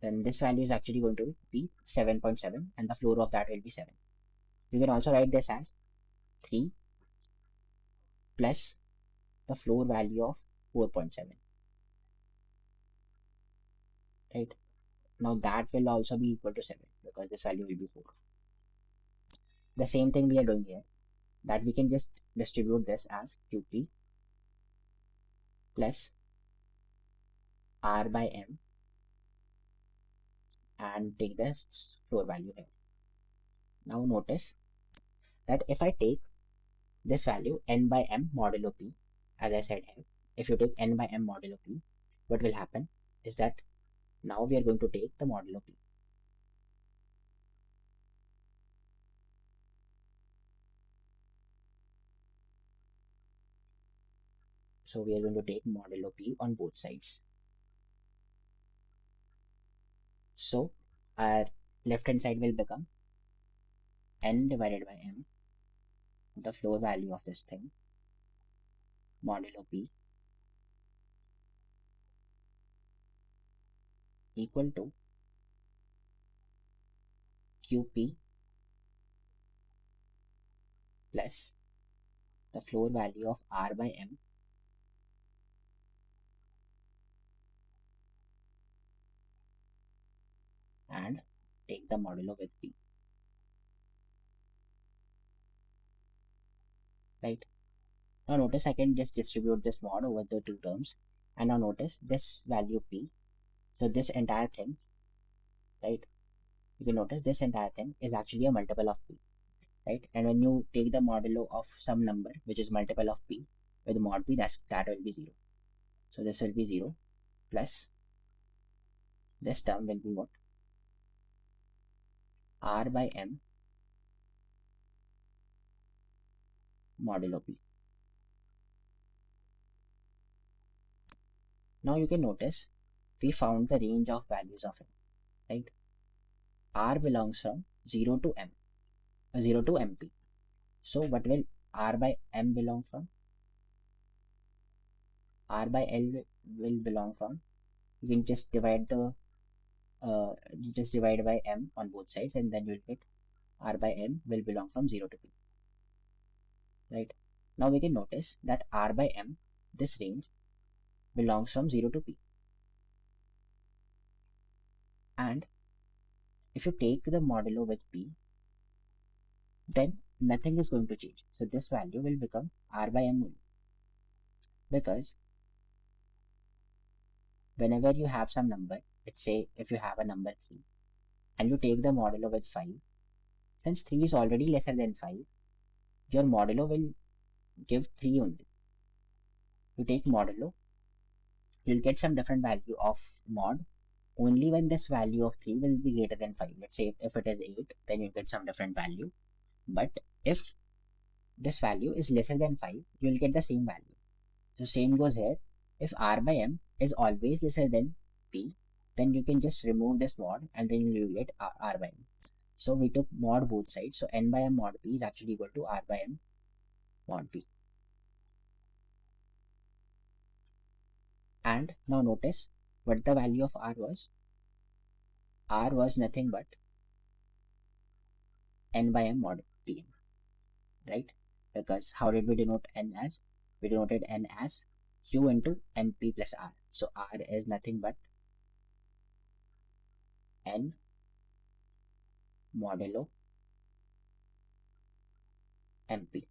then this value is actually going to be 7.7 and the floor of that will be 7. You can also write this as 3 plus the floor value of 4.7, right? Now that will also be equal to 7 because this value will be 4. The same thing we are doing here, that we can just distribute this as qp plus r by m and take the floor value here. Now notice that if I take this value n by m modulo p, as I said here, if you take n by m modulo p, what will happen is that now we are going to take the modulo p. So we are going to take modulo p on both sides. So our left hand side will become n divided by m, the floor value of this thing, modulo p, equal to qp plus the floor value of r by m and take the modulo with p, right? Now notice I can just distribute this mod over the two terms, and now notice this value p. So this entire thing, right? You can notice this entire thing is actually a multiple of p, right? And when you take the modulo of some number which is multiple of p with mod p, that will be 0. So this will be 0 plus this term will be what? R by m modulo p. Now you can notice we found the range of values of m, right? R belongs from 0 to m, 0 to mp. So what will R by m belong from? R by L will belong from, you can just divide the just divide by m on both sides and then you'll get R by m will belong from 0 to p, right? Now we can notice that R by m, this range, belongs from 0 to p. And if you take the modulo with p, then nothing is going to change. So this value will become R by m only. Because whenever you have some number, let's say if you have a number 3 and you take the modulo with 5, since 3 is already lesser than 5, your modulo will give 3 only. You take modulo, you'll get some different value of mod only when this value of 3 will be greater than 5. Let's say if it is 8, then you get some different value. But if this value is lesser than 5, you'll get the same value. So same goes here. If r by m is always lesser than p, then you can just remove this mod and then you will get r by m. So we took mod both sides. So n by m mod p is actually equal to r by m mod b. And now notice what the value of r was. R was nothing but n by m mod bm, right? Because how did we denote n as? We denoted n as q into mp plus r. So r is nothing but n modulo mp,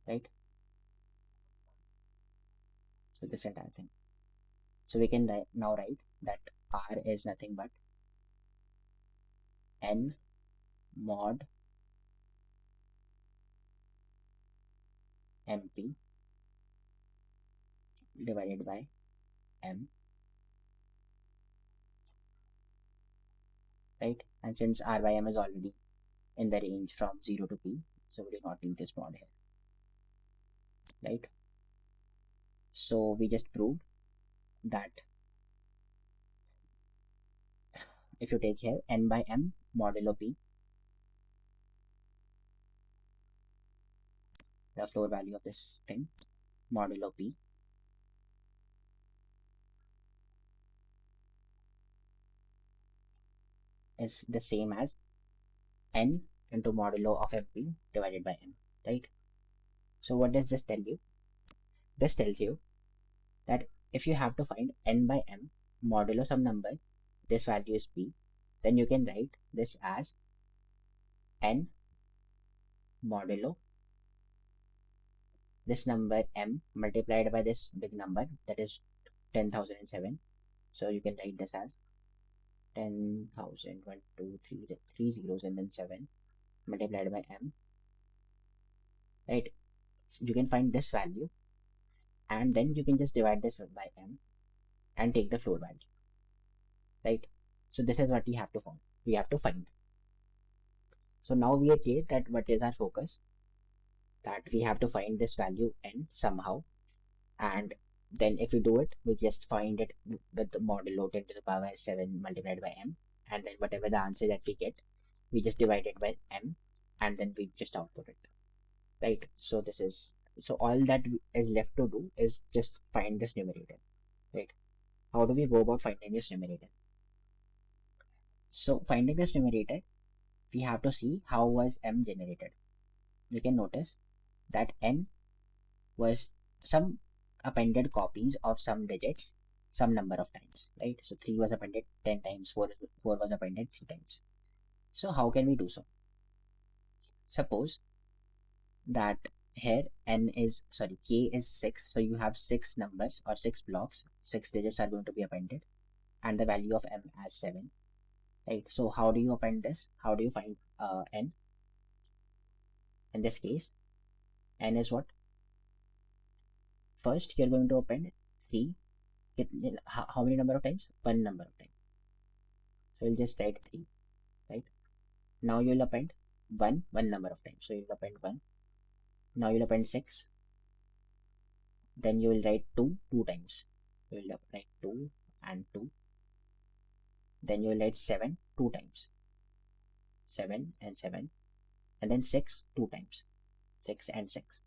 right? So this entire thing. So we can now write that r is nothing but n mod mp divided by m, right? And since r by m is already in the range from 0 to p, so we do not need this mod here, right? So we just proved that if you take here n by m modulo p, the floor value of this thing, modulo p is the same as n into modulo of mp divided by m, right? So what does this tell you? This tells you that if you have to find n by m modulo some number, this value is p, then you can write this as n modulo this number m multiplied by this big number, that is 10,007. So you can write this as 10,000, 1, 2, 3, 3 zeros and then 7 multiplied by m, right? So you can find this value and then you can just divide this by m and take the floor value, right? So this is what we have to find. We have to find. So now we are clear that what is our focus, that we have to find this value n somehow, and then if we do it, we just find it with the modulo 10 to the power 7 multiplied by m, and then whatever the answer that we get, we just divide it by m, and then we just output it, right? So this is, so all that is left to do is just find this numerator, right? How do we go about finding this numerator? So finding this numerator, we have to see how was m generated. You can notice that n was some appended copies of some digits some number of times, right? So 3 was appended 10 times, 4 was appended 3 times. So how can we do so? Suppose that here k is 6, so you have 6 numbers or 6 blocks, 6 digits are going to be appended, and the value of m as 7, right? So how do you append this? How do you find n? In this case, n is what? First, you're going to append 3. How many number of times? One number of times. So you'll just write 3, right? Now you'll append 1 number of times. So you'll append 1. Now you'll append 6. Then you will write 2 times. You will write 2 and 2. Then you will write 7 2 times. 7 and 7. And then 6 2 times. 6 and 6.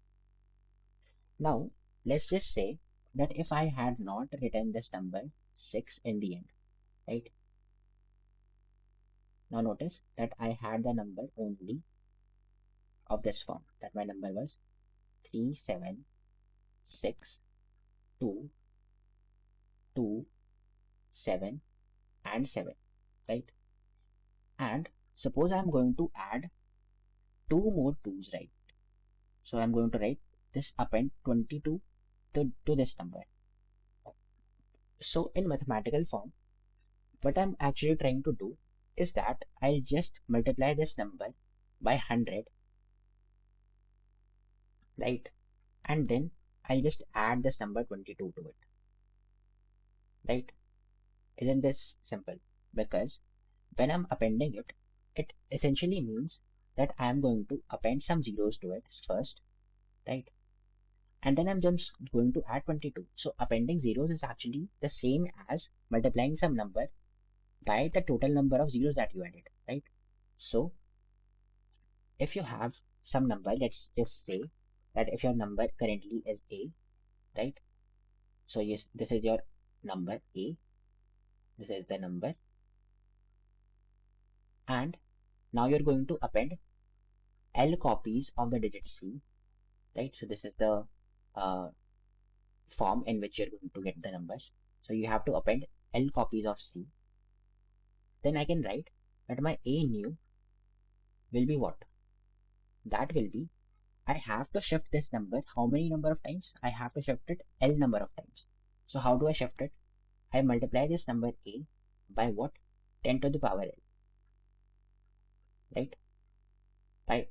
Now let's just say that if I had not written this number 6 in the end, right? Now notice that I had the number only of this form, that my number was 3 7 6 2 2 7 and 7, right? And suppose I'm going to add 2 more 2's, right? So I'm going to write this append 22 to this number. So in mathematical form, what I'm actually trying to do is that I'll just multiply this number by 100, right? And then I'll just add this number 22 to it, right? Isn't this simple? Because when I'm appending it, it essentially means that I'm going to append some zeros to it first, right? And then I'm just going to add 22. So appending zeros is actually the same as multiplying some number by the total number of zeros that you added, right? So if you have some number, let's just say that if your number currently is A, right? So yes, this is your number A, this is the number, and now you're going to append L copies of the digit C, right? So this is the uh, form in which you're going to get the numbers. So you have to append L copies of C. Then I can write that my A new will be what? That will be, I have to shift this number. How many number of times? I have to shift it L number of times. So how do I shift it? I multiply this number A by what? 10 to the power L, right? By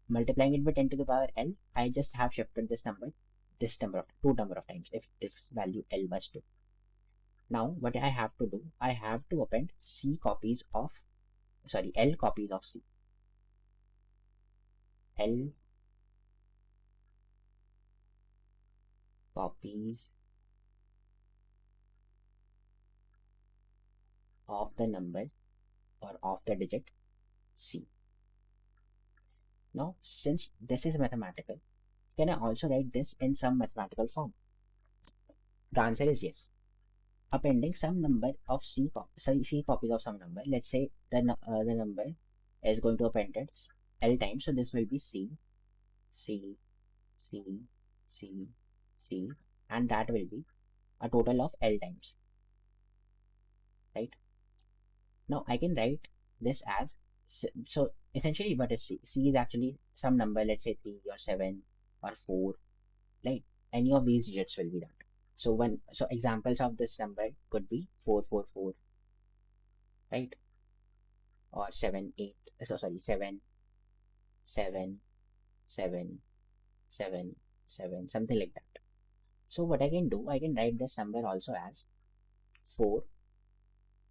multiplying it by 10 to the power L, I just have shifted this number of two number of times if this value L was 2. Now what I have to do, I have to append L copies of C. L copies of the number or of the digit C. Now, since this is mathematical, can I also write this in some mathematical form? The answer is yes. Appending some number of C copies of some number. Let's say the number is going to append it L times. So this will be C, C, C, C, C, and that will be a total of L times, right? Now I can write this as, so essentially what is C? C is actually some number, let's say 3 or 7 or 4, right? Any of these digits will be that. So examples of this number could be 444, right? Or 7, 8, so sorry, 7, 7, 7, 7, 7, something like that. So what I can do, I can write this number also as 4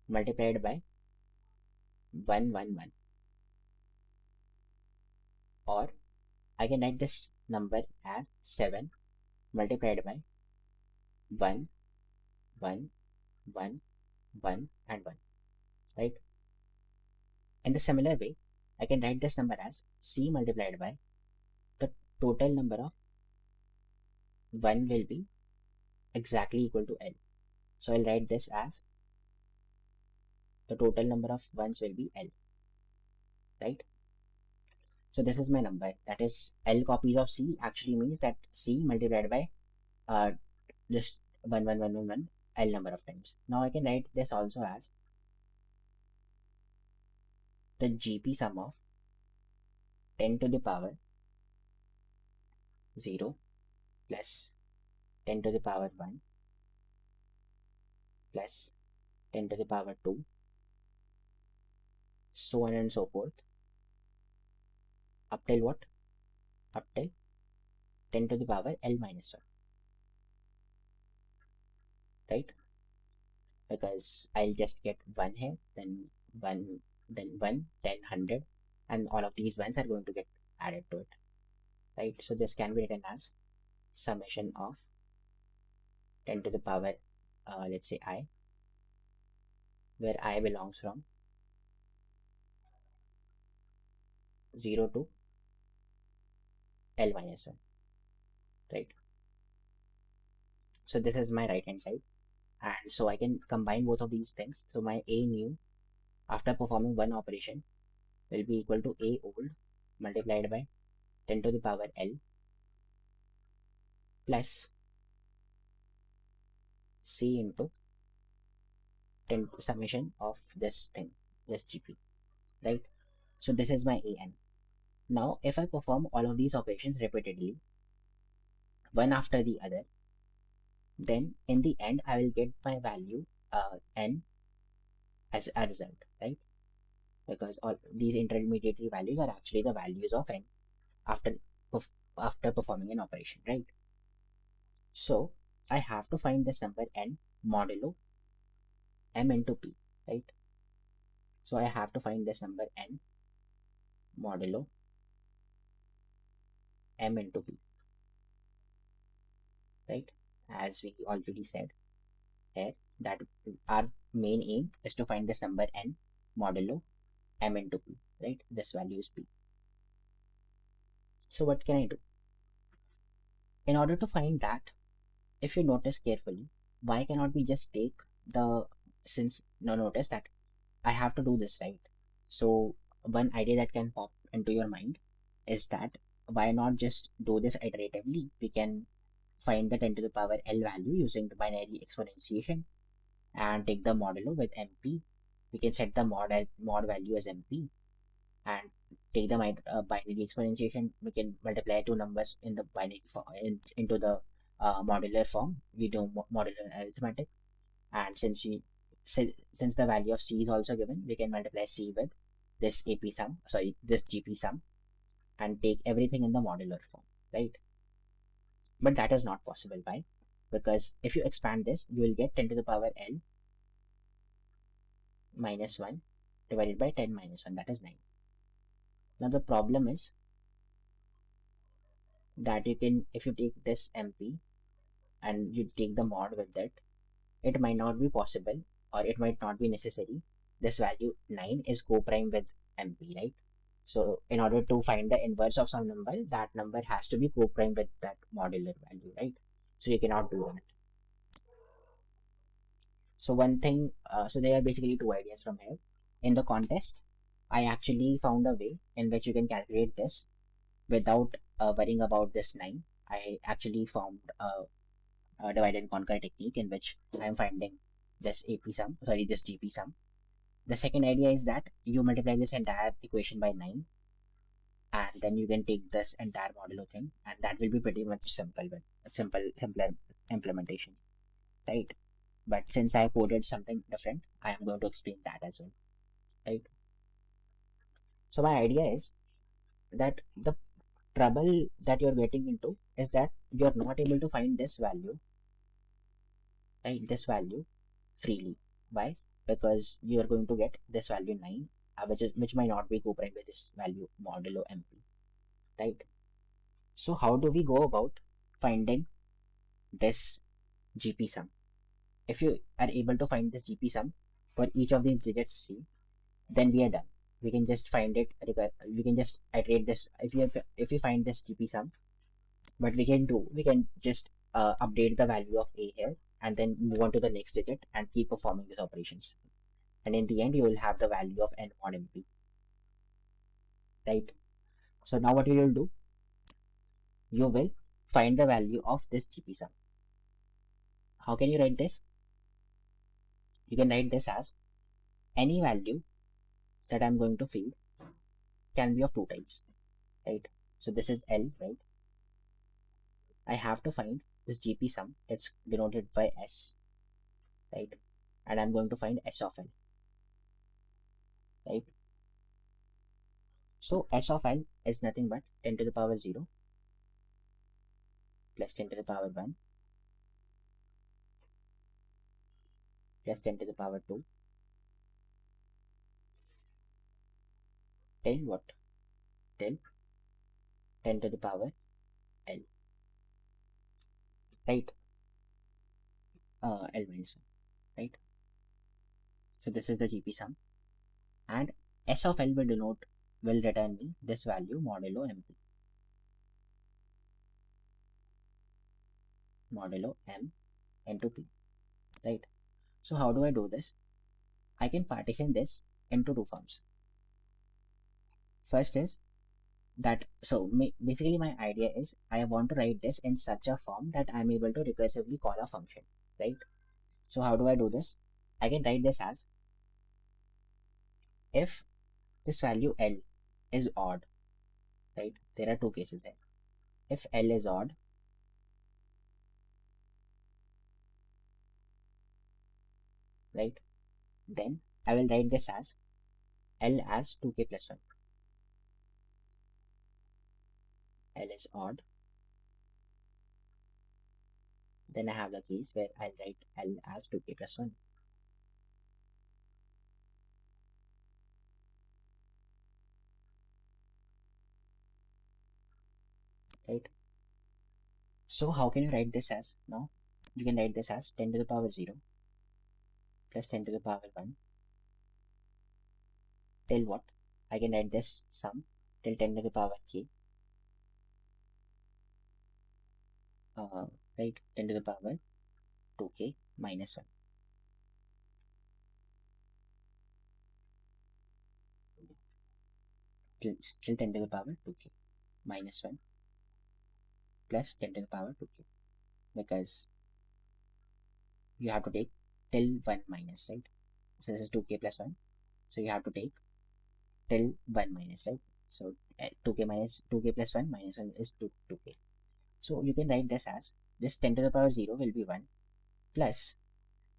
multiplied by 111, or I can write this number as 7 multiplied by 1, 1, 1, 1, and 1, right? In the similar way, I can write this number as C multiplied by the total number of 1 will be exactly equal to L. So I'll write this as the total number of ones will be L, right? So this is my number, that is L copies of C actually means that C multiplied by uh, just 1 L number of times. Now I can write this also as the GP sum of 10 to the power 0 plus 10 to the power 1 plus 10 to the power 2, so on and so forth, up till what? Up till 10 to the power L minus 1, right? Because I'll just get 1 here, then 1, then 1, then 100, and all of these ones are going to get added to it, right? So this can be written as summation of 10 to the power, let's say I, where I belongs from 0 to L minus 1, right? So this is my right hand side, and so I can combine both of these things. So my A new after performing one operation will be equal to A old multiplied by 10 to the power L plus C into 10 summation of this thing, this GP, right? So this is my AN. Now if I perform all of these operations repeatedly, one after the other, then in the end I will get my value N as a result, right? Because all these intermediary values are actually the values of N after after performing an operation, right? So I have to find this number N modulo M into P, right? So I have to find this number N modulo M into P, right? As we already said here, that our main aim is to find this number N modulo M into P, right? This value is P. So what can I do? In order to find that, if you notice carefully, why cannot we just take the, since now notice that I have to do this, right? So one idea that can pop into your mind is that why not just do this iteratively? We can find the 10 to the power L value using the binary exponentiation and take the modulo with MP. We can set the mod value as MP and take the binary exponentiation. We can multiply two numbers in the binary form into the modular form. We do modular arithmetic, and since the value of c is also given, we can multiply c with this AP sum, sorry, this GP sum, and take everything in the modular form, right? But that is not possible. Why? Because if you expand this, you will get 10 to the power L minus 1 divided by 10 minus 1, that is 9. Now the problem is that you can, if you take this MP and you take the mod with it, it might not be possible or it might not be necessary. This value 9 is co-prime with MP, right? So in order to find the inverse of some number, that number has to be co-prime with that modular value, right? So you cannot do that. So one thing, so there are basically two ideas from here. In the contest, I actually found a way in which you can calculate this without worrying about this 9. I actually found a divide and conquer technique in which I'm finding this AP sum, sorry, this GP sum. The second idea is that you multiply this entire equation by 9 and then you can take this entire modulo thing and that will be pretty much simple with a simple implementation, right? But since I coded something different, I am going to explain that as well, right? So my idea is that the trouble that you're getting into is that you're not able to find this value, right? This value freely. Why? Because you are going to get this value 9, which might not be co-prime with this value modulo MP, right? So how do we go about finding this GP sum? If you are able to find this GP sum for each of these digits C, then we are done. We can just find it. We can just iterate this. If you find this GP sum, what we can just update the value of A here and then move on to the next digit and keep performing these operations. And in the end, you will have the value of N mod MP, right? So now what you will do, you will find the value of this GP sum. How can you write this? You can write this as any value that I'm going to feed can be of two types, right? So this is L, right? I have to find this GP sum. It's denoted by S, right? And I'm going to find S of L, right? So S of L is nothing but 10 to the power 0 plus 10 to the power 1 plus 10 to the power 2 till what? Till 10 to the power L, right? L minus 1, right? So this is the GP sum, and S of L will return me this value modulo MP, modulo M into P, right? So how do I do this? I can partition this into two forms. First is that, so basically my idea is I want to write this in such a form that I'm able to recursively call a function, right? So how do I do this? I can write this as, if this value L is odd, right? There are two cases there. If L is odd, right, then I will write this as L as 2k plus 1. L is odd. Then I have the case where I'll write L as 2k plus 1, right? So how can you write this as now? You can write this as 10 to the power 0 plus 10 to the power 1 till what? I can write this sum till 10 to the power k uh, right, 10 to the power 2k minus 1. Still 10 to the power 2k minus 1 plus 10 to the power 2k, because you have to take till 1 minus, right? So this is 2k plus 1. So you have to take till 1 minus, right? So 2k minus 2k plus 1 minus 1 is 2k. So you can write this as this 10 to the power 0 will be 1 plus,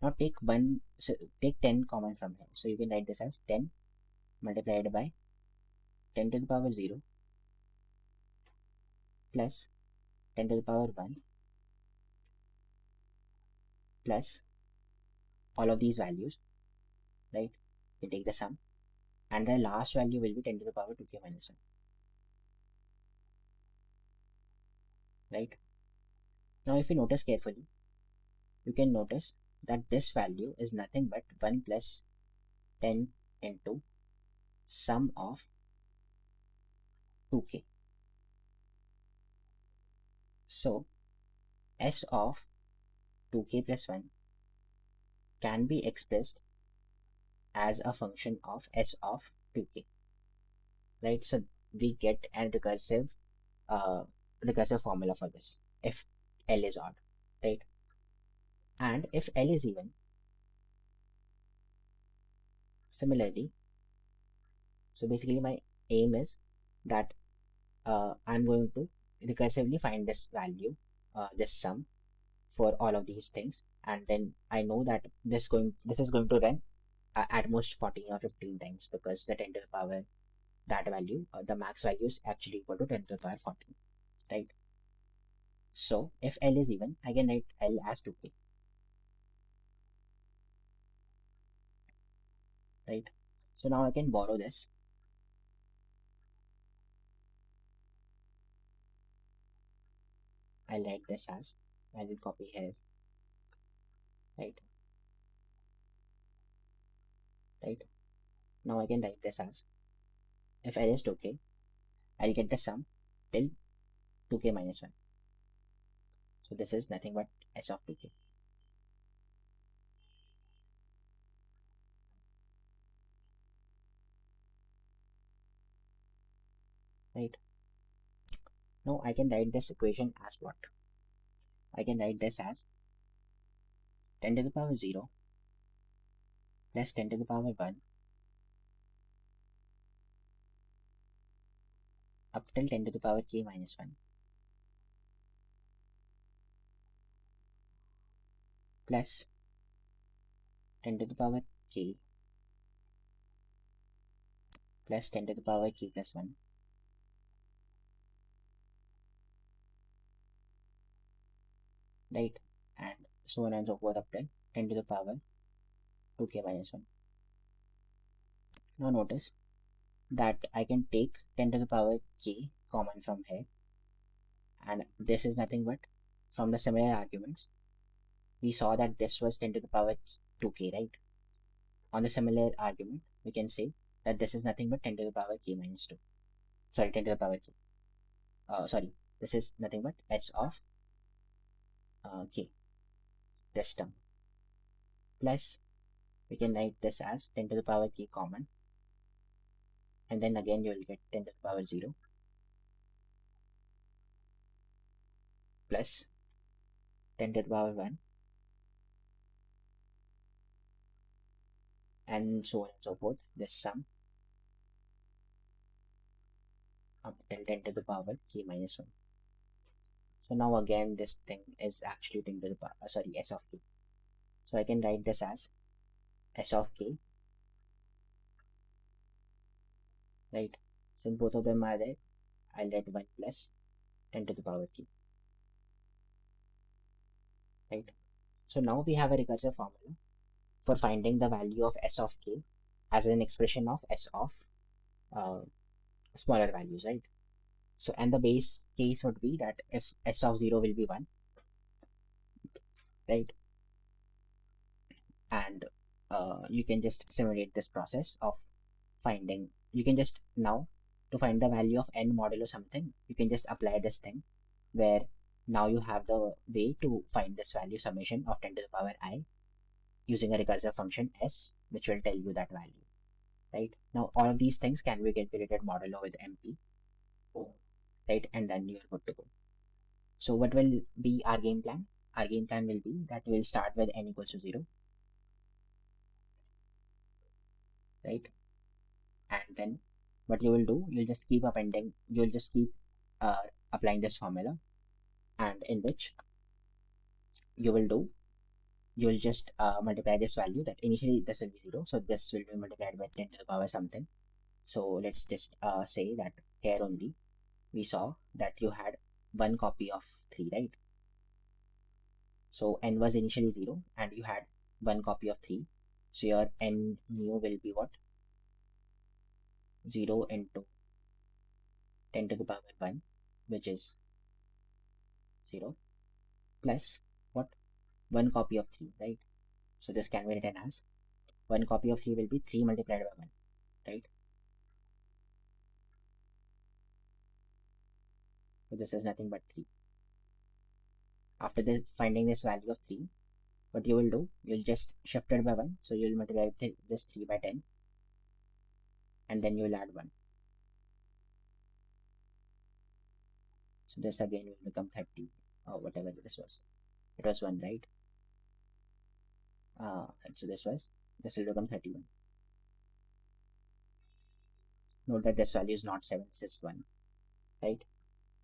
now take 1, so take 10 common from here. So you can write this as 10 multiplied by 10 to the power 0 plus 10 to the power 1 plus all of these values, right? You take the sum, and the last value will be 10 to the power 2k minus 1, right? Now if you notice carefully, you can notice that this value is nothing but 1 plus 10 into sum of 2k. So s of 2k plus 1 can be expressed as a function of s of 2k, right? So we get a uh, recursive formula for this if L is odd, right? And if L is even, similarly, so basically my aim is that I'm going to recursively find this value, this sum for all of these things, and then I know that this is going to run at most 14 or 15 times, because the 10 to the power that value, the max value is actually equal to 10 to the power 14, right? So if L is even, I can write L as 2k, right? So now I can borrow this. I'll write this as, I will copy here, right? Right. Now I can write this as, if L is 2k, I'll get the sum till 2k minus 1. So this is nothing but s of 2k, right? Now I can write this equation as what? I can write this as 10 to the power 0 plus 10 to the power 1 up till 10 to the power k minus 1 plus 10 to the power k plus 10 to the power k plus 1, right? And so on and so forth up till 10 to the power 2k minus 1. Now notice that I can take 10 to the power k common from here, and this is nothing but, from the similar arguments, we saw that this was 10 to the power 2k, right? On the similar argument, we can say that this is nothing but 10 to the power k minus 2. Sorry, 10 to the power k. Sorry, this is nothing but h of k, this term. Plus, we can write this as 10 to the power k common, and then again you will get 10 to the power 0 plus 10 to the power 1, and so on and so forth. This sum up till 10 to the power k minus 1. So now again this thing is actually 10 to the power, sorry, s of k. So I can write this as s of k, right? Since both of them are there, I'll write 1 plus 10 to the power k, right? So now we have a recursive formula for finding the value of s of k as an expression of s of uh, smaller values, right? So, and the base case would be that if s of 0 will be 1, right? And you can just simulate this process of finding, you can just now, to find the value of n modulo something, you can just apply this thing where Now you have the way to find this value summation of 10 to the power I using a recursive function s, which will tell you that value, right? Now all of these things can be calculated modulo with MP, right? And then you're good to go. So what will be our game plan? Our game plan will be that we'll start with n equals to 0, right? And then what you will do, you'll just keep appending, you'll just keep applying this formula, and in which you will do, you'll just multiply this value that initially this will be 0, so this will be multiplied by 10 to the power something. So let's just say that here only we saw that you had one copy of 3, right? So n was initially 0 and you had one copy of 3. So your n new will be what? 0 into 10 to the power 1, which is 0, plus what? One copy of 3, right? So this can be written as one copy of 3 will be 3 multiplied by 1, right? So this is nothing but 3. After this, finding this value of 3, what you will do, you'll just shift it by 1. So you'll multiply this 3 by 10, and then you'll add 1. So this again will become 30, or whatever this was. It was 1, right? And so this will become 31. Note that this value is not 7, this is 1, right?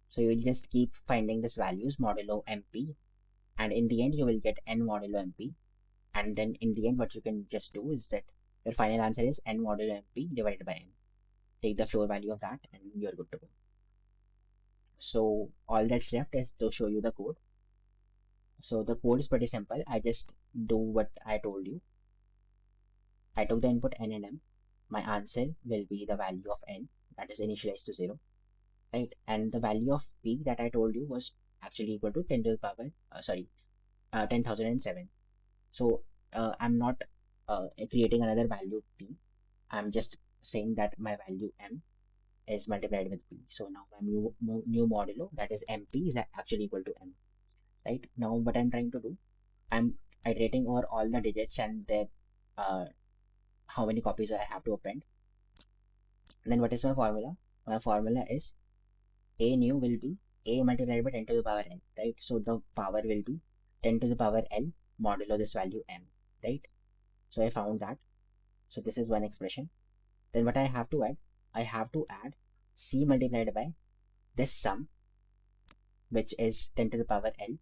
So you will just keep finding these values modulo MP, and in the end you will get n modulo MP. And then in the end what you can just do is that your final answer is n modulo MP divided by n. Take the floor value of that and you're good to go. So all that's left is to show you the code. So the code is pretty simple. I just do what I told you. I took the input n and m. My answer will be the value of n, that is initialized to 0, right? And the value of p that I told you was actually equal to 10 to the power 10,007. So I'm not creating another value p. I'm just saying that my value m is multiplied with p. So now my new modulo, that is mp, is actually equal to m, right? Now what I'm trying to do, I'm iterating over all the digits and their how many copies I have to append. And then what is my formula? My formula is a new will be a multiplied by 10 to the power n, right? So the power will be 10 to the power l modulo this value m, right? So I found that. So this is one expression. Then what I have to add? I have to add c multiplied by this sum, which is 10 to the power l.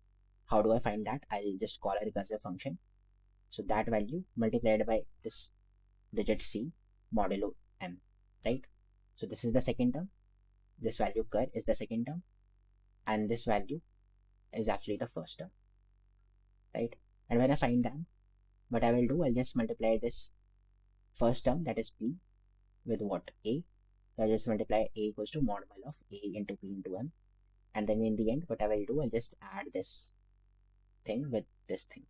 How do I find that? I'll just call a recursive function. So that value multiplied by this digit c modulo m, right? So this is the second term. This value cur is the second term, and this value is actually the first term, right? And when I find that, what I will do, I'll just multiply this first term, that is p, with what? A. So I'll just multiply a equals to modulo of a into p into m. And then in the end, what I will do, I'll just add this thing with this thing.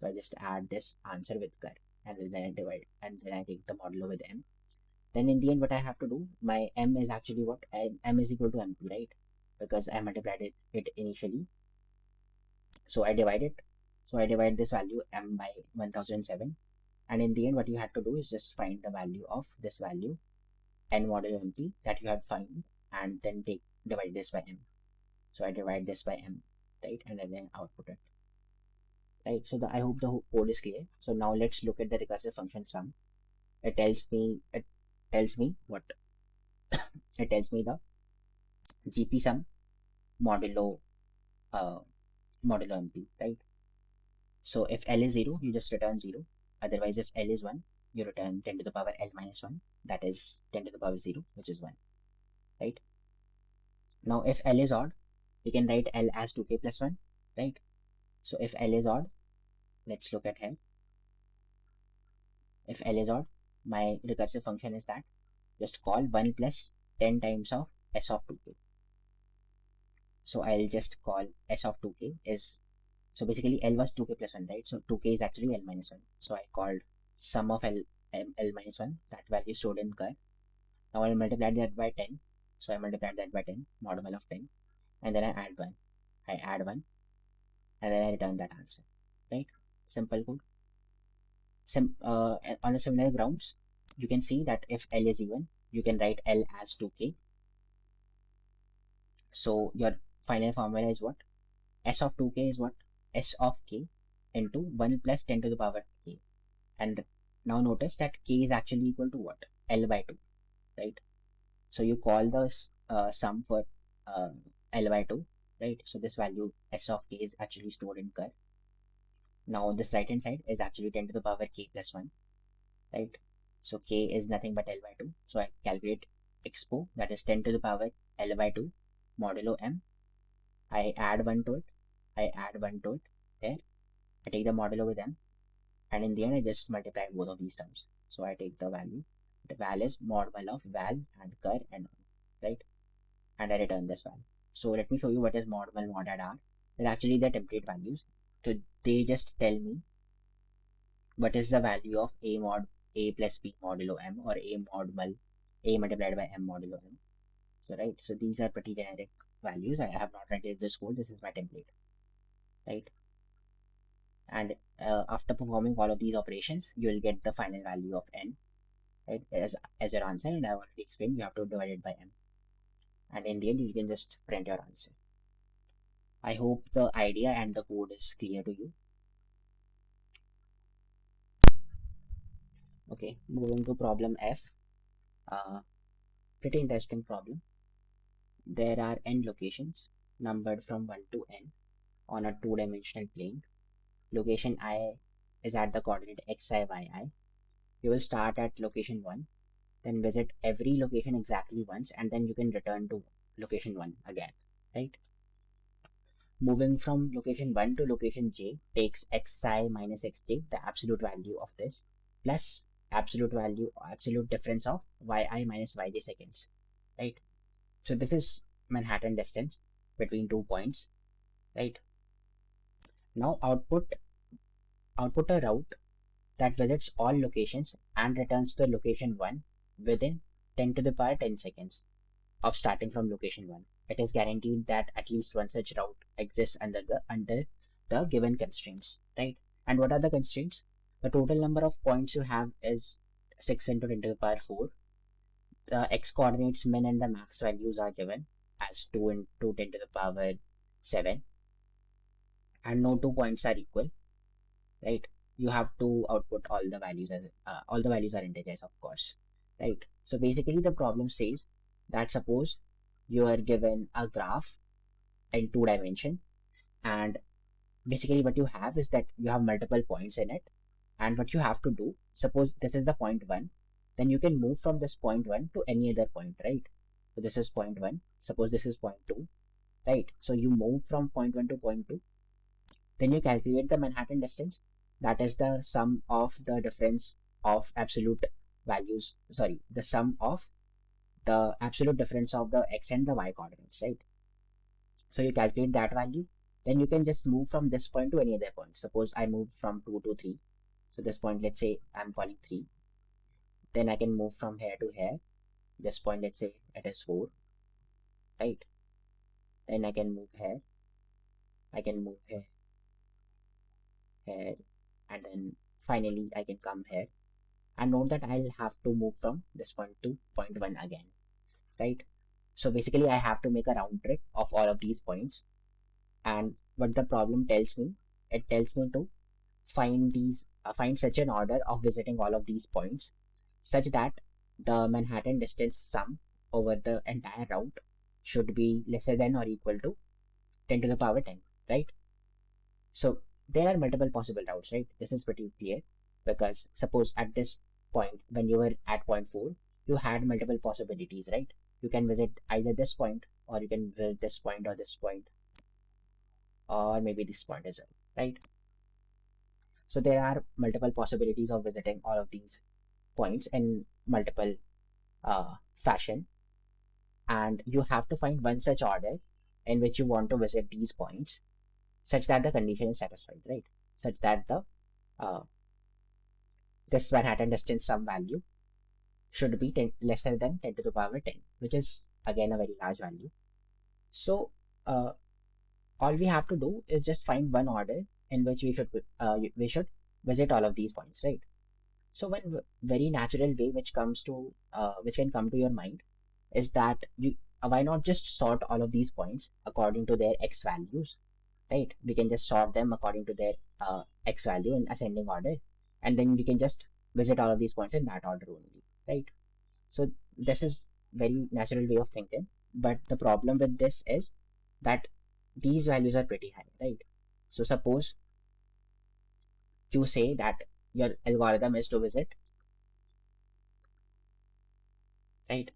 So I just add this answer with cur, and then I divide, and then I take the modulo with m. Then in the end, what I have to do, my m is actually what? M is equal to mp, right? Because I multiplied it initially. So I divide it. So I divide this value m by 1007. And in the end, what you have to do is just find the value of this value n modulo mp that you have found, and then divide this by m. So I divide this by m, right? And then output it, right? So I hope the code is clear. So now let's look at the recursive function sum. It tells me what? It tells me the GP sum modulo uh, modulo mp, right? So if L is 0, you just return 0. Otherwise, if L is 1, you return 10 to the power L minus 1. That is 10 to the power 0, which is 1, right? Now, if L is odd, you can write L as 2k plus 1, right? So if L is odd, let's look at here. If L is odd, my recursive function is that just call 1 plus 10 times of S of 2k. So I'll just call S of 2k is, so basically L was 2k plus 1, right? So 2k is actually L minus 1. So I called sum of L minus 1, that value stored in cur. Now I'll multiply that by 10. So I multiplied that by 10, modulo of 10, and then I add 1. I add 1, and then I return that answer, right? Simple code. On the similar grounds, you can see that if L is even, you can write L as 2k. So your final formula is what? S of 2k is what? S of k into 1 plus 10 to the power k. And now notice that k is actually equal to what? L by 2, right? So you call the sum for uh, L by 2, right? So this value S of k is actually stored in cur. Now this right hand side is actually 10 to the power k plus 1, right? So k is nothing but L by 2. So I calculate expo, that is 10 to the power L by 2 modulo m. I add 1 to it. I add 1 to it. There. I take the modulo with m. And in the end, I just multiply both of these terms. So I take the value. The val is mod1 of val and cur and all, right? And I return this value. So let me show you what is mod1 mod add r. They're actually the template values. So they just tell me what is the value of a mod a plus b modulo m, or a mod mul a multiplied by m modulo m. So right, so these are pretty generic values. I have not written this code. This is my template, right? And after performing all of these operations, you will get the final value of n, right, as your answer. And I've already explained you have to divide it by m. And in the end, you can just print your answer. I hope the idea and the code is clear to you. Okay, moving to problem F. Pretty interesting problem. There are n locations numbered from 1 to n on a two-dimensional plane. Location I is at the coordinate xi, yi. You will start at location 1, then visit every location exactly once, and then you can return to location 1 again, right? Moving from location 1 to location j takes xi minus xj, the absolute value of this, plus absolute difference of yi minus yj seconds, right? So this is Manhattan distance between 2 points, right? Now output a route that visits all locations and returns to location 1 within 10 to the power 10 seconds of starting from location 1. It is guaranteed that at least one such route exists under the given constraints, right? And what are the constraints? The total number of points you have is 6 into 10 to the power 4. The x coordinates min and the max values are given as 2 into 10 to the power 7, and no two points are equal, right? You have to output all the values as all the values are integers, of course, right? So basically the problem says that suppose you are given a graph in 2 dimension, and basically what you have is that you have multiple points in it, and what you have to do, suppose this is the point 1, then you can move from this point 1 to any other point, right? So this is point 1, suppose this is point 2, right? So you move from point 1 to point 2, then you calculate the Manhattan distance. That is the sum of the difference of absolute values, sorry, the sum of the absolute difference of the x and the y coordinates, right? So you calculate that value, then you can just move from this point to any other point. Suppose I move from 2 to 3. So this point, let's say I'm calling 3. Then I can move from here to here. This point, let's say it is 4, right? Then I can move here. I can move here, here, and then finally I can come here. And note that I'll have to move from this point to point 1 again, right? So basically I have to make a round trip of all of these points. And what the problem tells me, it tells me to find such an order of visiting all of these points such that the Manhattan distance sum over the entire route should be lesser than or equal to 10 to the power 10, right? So there are multiple possible routes, right? This is pretty clear, because suppose at this point, when you were at point 4, you had multiple possibilities, right? You can visit either this point, or you can visit this point, or this point, or maybe this point as well, right? So there are multiple possibilities of visiting all of these points in multiple fashion, and you have to find one such order in which you want to visit these points such that the condition is satisfied, right? Such that the this Manhattan distance sum value should be lesser than 10 to the power 10, which is again a very large value. So All we have to do is just find one order in which we should visit all of these points, right? So one very natural way which can come to your mind is that you why not just sort all of these points according to their x values, right? We can just sort them according to their x value in ascending order, and then we can just visit all of these points in that order only, right? So this is very natural way of thinking, but the problem with this is that these values are pretty high, right? So suppose you say that your algorithm is to visit, right?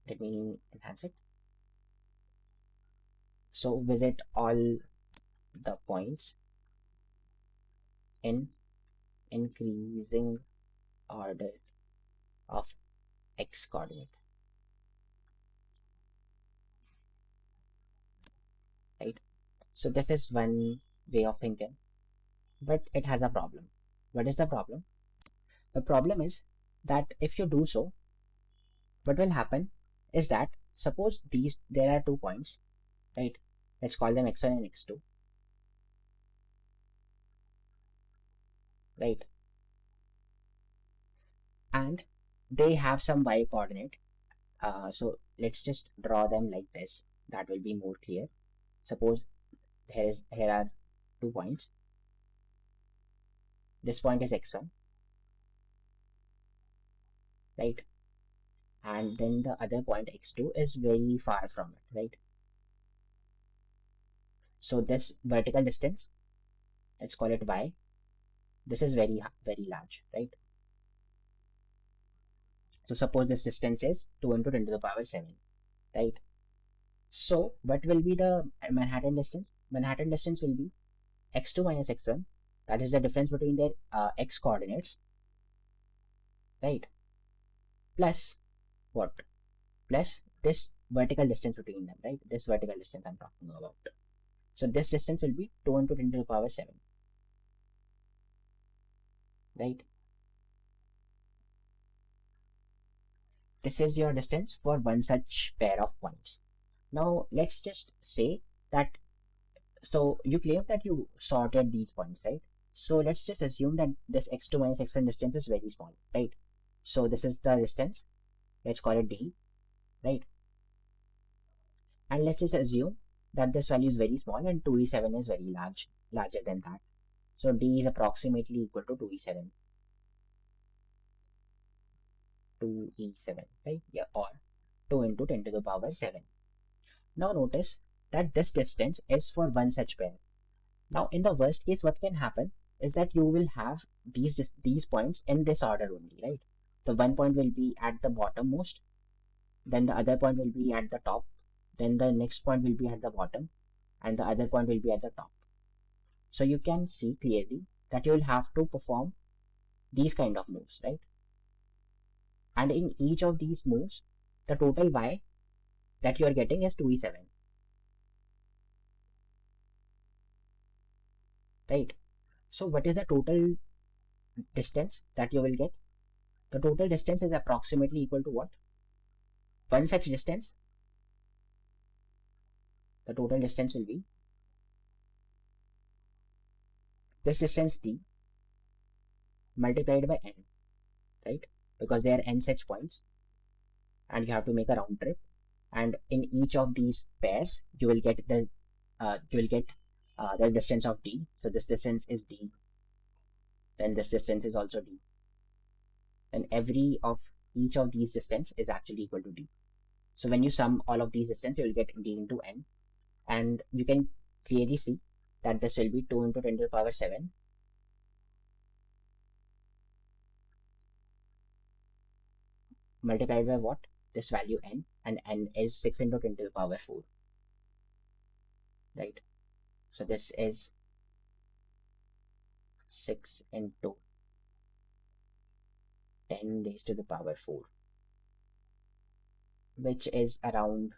Let me enhance it. So visit all the points in increasing order of x coordinate, right? So this is one way of thinking, but it has a problem. What is the problem? The problem is that if you do so, what will happen is that suppose there are 2 points, right? Let's call them x1 and x2, right? And they have some y coordinate. So let's just draw them like this. That will be more clear. Suppose here are 2 points. This point is x1, right? And then the other point x2 is very far from it, right? So this vertical distance, let's call it y. This is very large, right? So suppose this distance is 2 into 10 to the power 7, right? So what will be the Manhattan distance? Manhattan distance will be x2 minus x1. That is the difference between their x coordinates, right? Plus what? Plus this vertical distance between them, right? This vertical distance I'm talking about. So this distance will be 2 into 10 to the power 7, right? This is your distance for one such pair of points. Now let's just say that, so you claim that you sorted these points, right? So let's just assume that this x2 minus x1 distance is very small, right? So this is the distance, let's call it d, right? And let's just assume that this value is very small and 2e7 is very larger than that. So d is approximately equal to 2e7, 2e7, right? Yeah, or 2 into 10 to the power 7. Now notice that this distance is for one such pair. Now in the worst case, what can happen is that you will have these points in this order only, right? So one point will be at the bottommost, then the other point will be at the top, then the next point will be at the bottom, and the other point will be at the top. So you can see clearly that you will have to perform these kind of moves, right? And in each of these moves, the total y that you are getting is 2e7, right? So what is the total distance that you will get? The total distance is approximately equal to what? One such distance, the total distance will be this distance d multiplied by n, right? Because there are n such points and you have to make a round trip. And in each of these pairs, you will get the distance of d. So this distance is d, then this distance is also d. Then every of each of these distance is actually equal to d. So when you sum all of these distance, you will get d into n, and you can clearly see that this will be 2 into 10 to the power 7 multiplied by what? This value n, and n is 6 into 10 to the power 4, right? So this is 6 into 10 raised to the power 4, which is around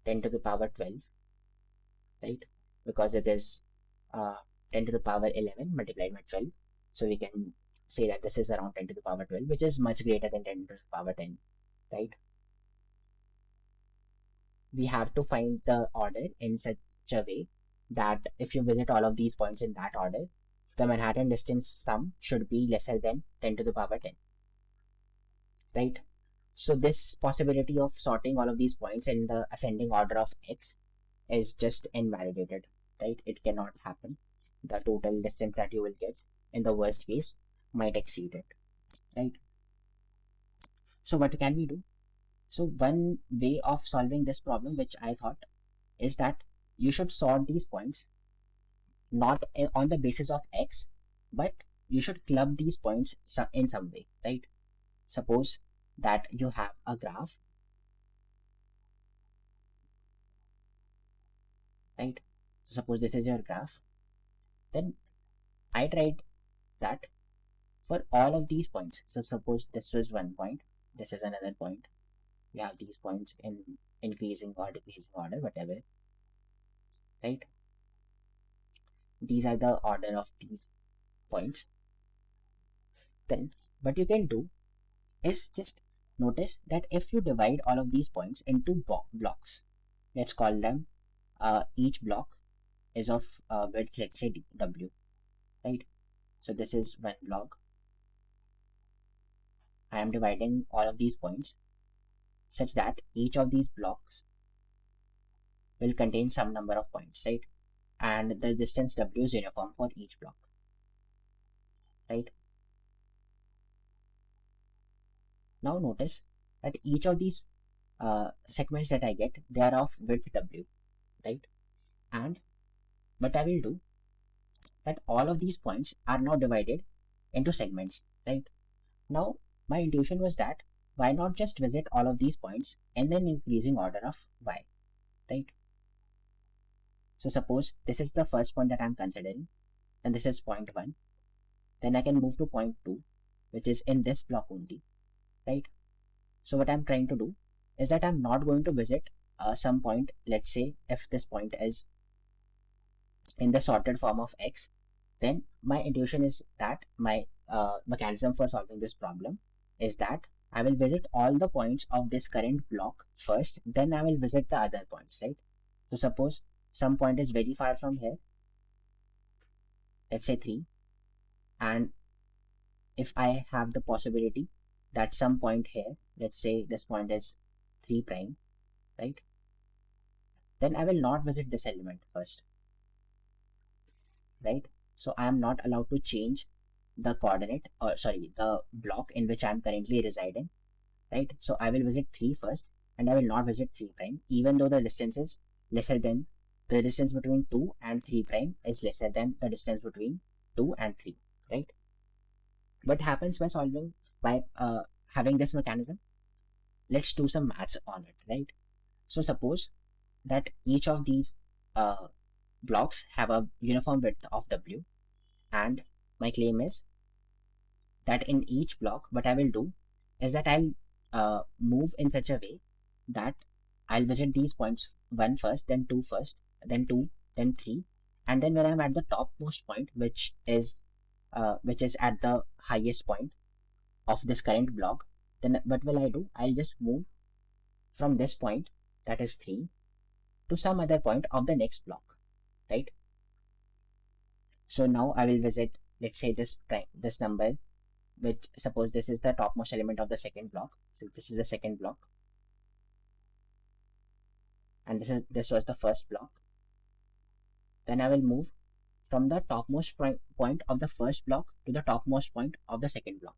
10 to the power 12, right? Because it is 10 to the power 11 multiplied by 12. So we can say that this is around 10 to the power 12, which is much greater than 10 to the power 10, right? we have to find the order in such a way that if you visit all of these points in that order, the Manhattan distance sum should be lesser than 10 to the power 10, right? So this possibility of sorting all of these points in the ascending order of x is just invalidated, right? It cannot happen. The total distance that you will get in the worst case might exceed it, right? So what can we do? So one way of solving this problem, which I thought, is that you should sort these points not on the basis of x, but you should club these points in some way, right? Suppose that you have a graph, right? Suppose this is your graph. Then I tried that for all of these points. So suppose this is one point, this is another point. We have these points in increasing or decreasing order, whatever, right? These are the order of these points. Then what you can do is just notice that if you divide all of these points into blocks, let's call them each block is of width, let's say w, right? So this is one block. I am dividing all of these points such that each of these blocks will contain some number of points, right? And the distance w is uniform for each block, right? Now notice that each of these segments that I get, they are of width w, right? And what I will do, that all of these points are now divided into segments, right? Now, my intuition was that why not just visit all of these points in an increasing order of y, right? So suppose this is the first point that I'm considering, and this is point 1. Then I can move to point 2, which is in this block only, right? So what I'm trying to do is that I'm not going to visit some point, let's say if this point is in the sorted form of x, then my intuition is that my mechanism for solving this problem is that I will visit all the points of this current block first, then I will visit the other points, right? So suppose some point is very far from here, let's say 3, and if I have the possibility that some point here, let's say this point is 3 prime, right? Then I will not visit this element first, right? So I am not allowed to change the coordinate, or sorry, the block in which I am currently residing, right? So I will visit 3 first, and I will not visit 3 prime, even though the distance is lesser than the distance between 2 and 3 prime is lesser than the distance between 2 and 3, right? What happens by solving, by having this mechanism? Let's do some maths on it, right? So suppose that each of these uh, blocks have a uniform width of w, and my claim is that in each block, what I will do is that I'll move in such a way that I'll visit these points 1 first, then 2 first, then 2, then 3, and then when I'm at the topmost point, which is at the highest point of this current block, then what will I do? I'll just move from this point, that is 3, to some other point of the next block, right? So now I will visit, let's say this number, which suppose this is the topmost element of the second block. So this is the second block, and this was the first block. Then I will move from the topmost point of the first block to the topmost point of the second block,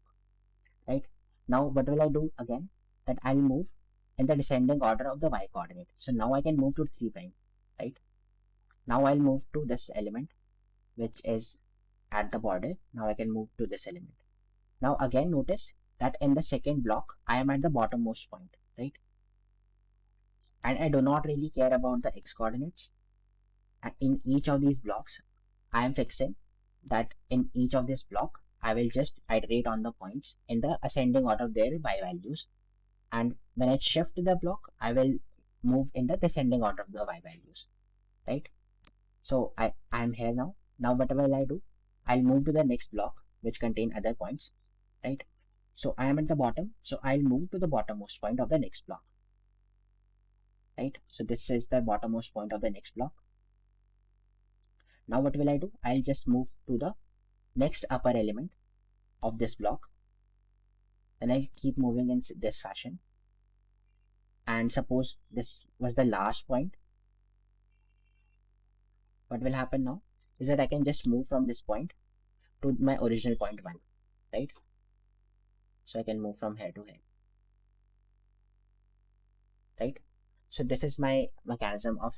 right? Now what will I do again? That I will move in the descending order of the y coordinate. So now I can move to 3 prime, right? Now I'll move to this element, which is at the border. Now I can move to this element. Now again notice that in the second block, I am at the bottommost point, right? And I do not really care about the x coordinates. And in each of these blocks, I am fixing that in each of this block, I will just iterate on the points in the ascending order of their y values. And when I shift the block, I will move in the descending order of the y values, right? So I am here now. Now what will I do? I'll move to the next block, which contain other points, right? So I am at the bottom, so I'll move to the bottommost point of the next block. right? So this is the bottommost point of the next block. Now what will I do? I'll just move to the next upper element of this block. Then I'll keep moving in this fashion. And suppose this was the last point. What will happen now is that I can just move from this point to my original point 1, right? So I can move from here to here, right? So this is my mechanism of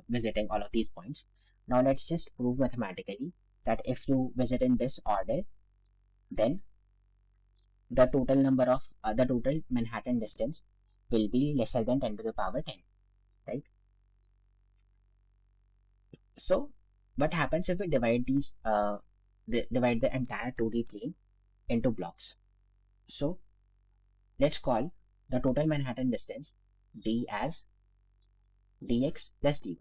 visiting all of these points. Now let's just prove mathematically that if you visit in this order, then the total Manhattan distance will be lesser than 10 to the power 10, right? So what happens if we divide divide the entire 2D plane into blocks? So let's call the total Manhattan distance d as dx plus dy,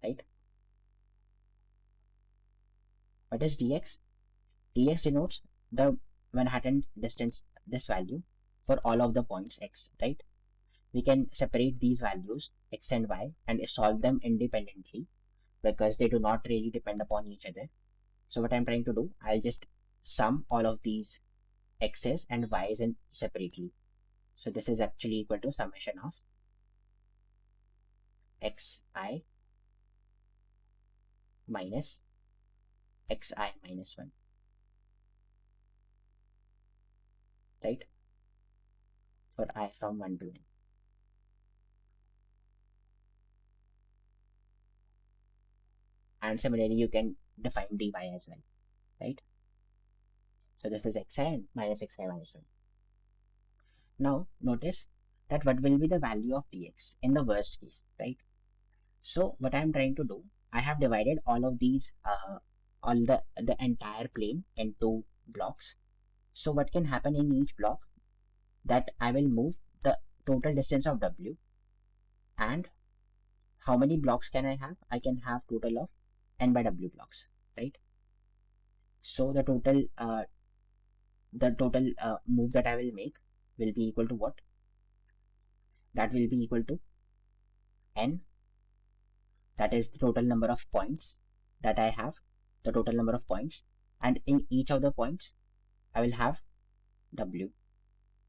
right? What is dx? Dx denotes the Manhattan distance, this value, for all of the points x, right? We can separate these values x and y and solve them independently because they do not really depend upon each other. So what I'm trying to do, I'll just sum all of these x's and y's in separately. So this is actually equal to summation of xi minus xi minus 1, right? For I from 1 to n. And similarly, you can define dy as well, right? So this is xi and minus xi minus 1. Now notice that what will be the value of dx in the worst case, right? So what I'm trying to do, I have divided all of these, all the entire plane into blocks. So what can happen in each block, that I will move the total distance of w, and how many blocks can I have? I can have total of n by w blocks, right? So the total move that I will make will be equal to what? That will be equal to n, that is the total number of points that I have, the total number of points, and in each of the points I will have w,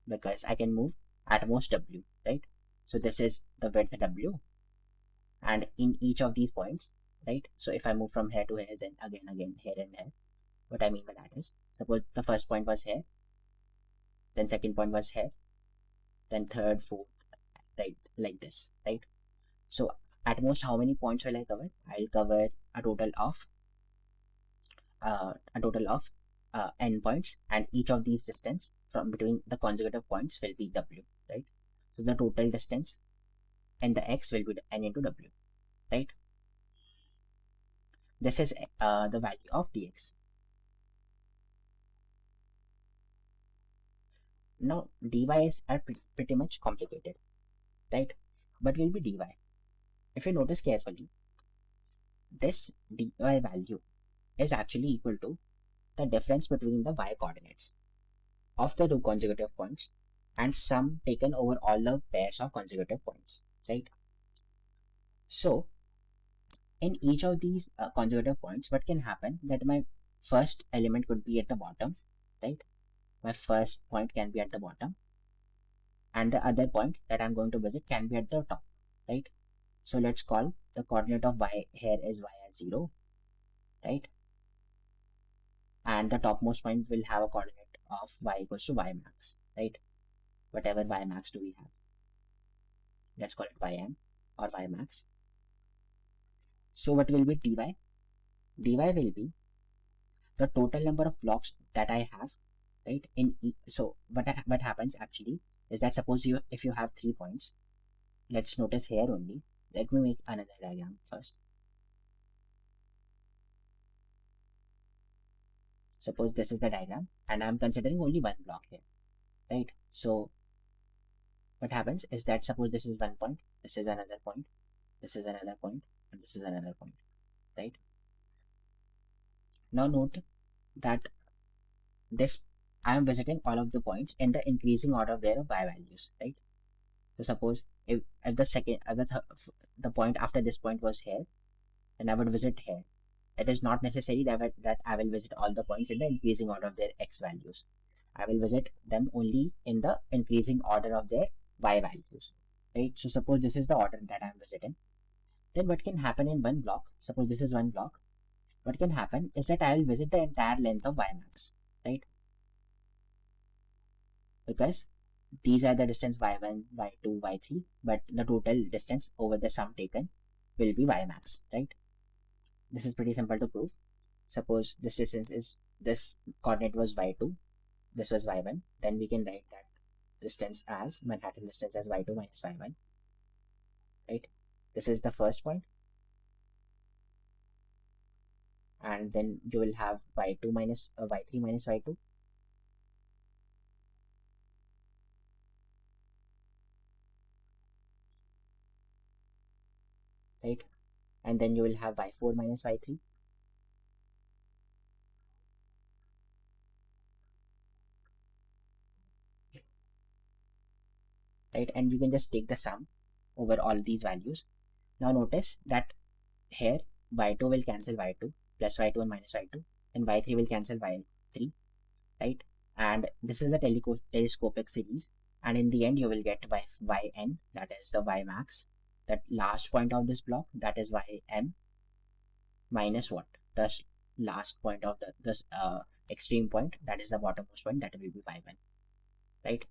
because I can move at most w, right? So this is the width w, and in each of these points, right? So if I move from here to here, then again here and here, what I mean by that is, suppose the first point was here, then second point was here, then third, fourth, right, like this, right? So at most, how many points will I cover? I'll cover a total of n points, and each of these distance from between the consecutive points will be w, right? So the total distance and the x will be n into w, right? This is the value of dx. Now dy is pretty much complicated, right? But will be dy. If you notice carefully, this dy value is actually equal to the difference between the y coordinates of the two consecutive points and sum taken over all the pairs of consecutive points, right? So in each of these consecutive points, what can happen, that my first element could be at the bottom, right? My first point can be at the bottom, and the other point that I'm going to visit can be at the top, right? So let's call the coordinate of y here is y as 0, right? And the topmost point will have a coordinate of y equals to y max, right? Whatever y max do we have, let's call it ym or y max. So what will be dy? Dy will be the total number of blocks that I have, right? So what happens actually is that, suppose you, if you have 3 points, let's notice here only. Let me make another diagram first. Suppose this is the diagram and I'm considering only one block here, right? So what happens is that, suppose this is one point, this is another point, this is another point, and this is another point, right? Now note that this, I am visiting all of the points in the increasing order there of y values, right? So suppose if at the second at the point after this point was here, then I would visit here. It is not necessary that I will visit all the points in the increasing order of their x values. I will visit them only in the increasing order of their y values, right? So suppose this is the order that I am visiting. Then what can happen in one block? Suppose this is one block. What can happen is that I will visit the entire length of y max, right? Because these are the distance y1, y2, y3, but the total distance over the sum taken will be y max, right? This is pretty simple to prove. Suppose this distance is, this coordinate was y2, this was y1, then we can write that distance as Manhattan distance as y2 minus y1, right? This is the first point, and then you will have y2 minus y3 minus y2, right? And then you will have y4 minus y3, right? And you can just take the sum over all these values. Now notice that here y2 will cancel y2 plus y2 and minus y2, and y3 will cancel y3, right? And this is the telescopic series, and in the end you will get yn, that is the y max, that last point of this block, that is ym, minus what, the last point of this extreme point, that is the bottommost point, that will be y1, right?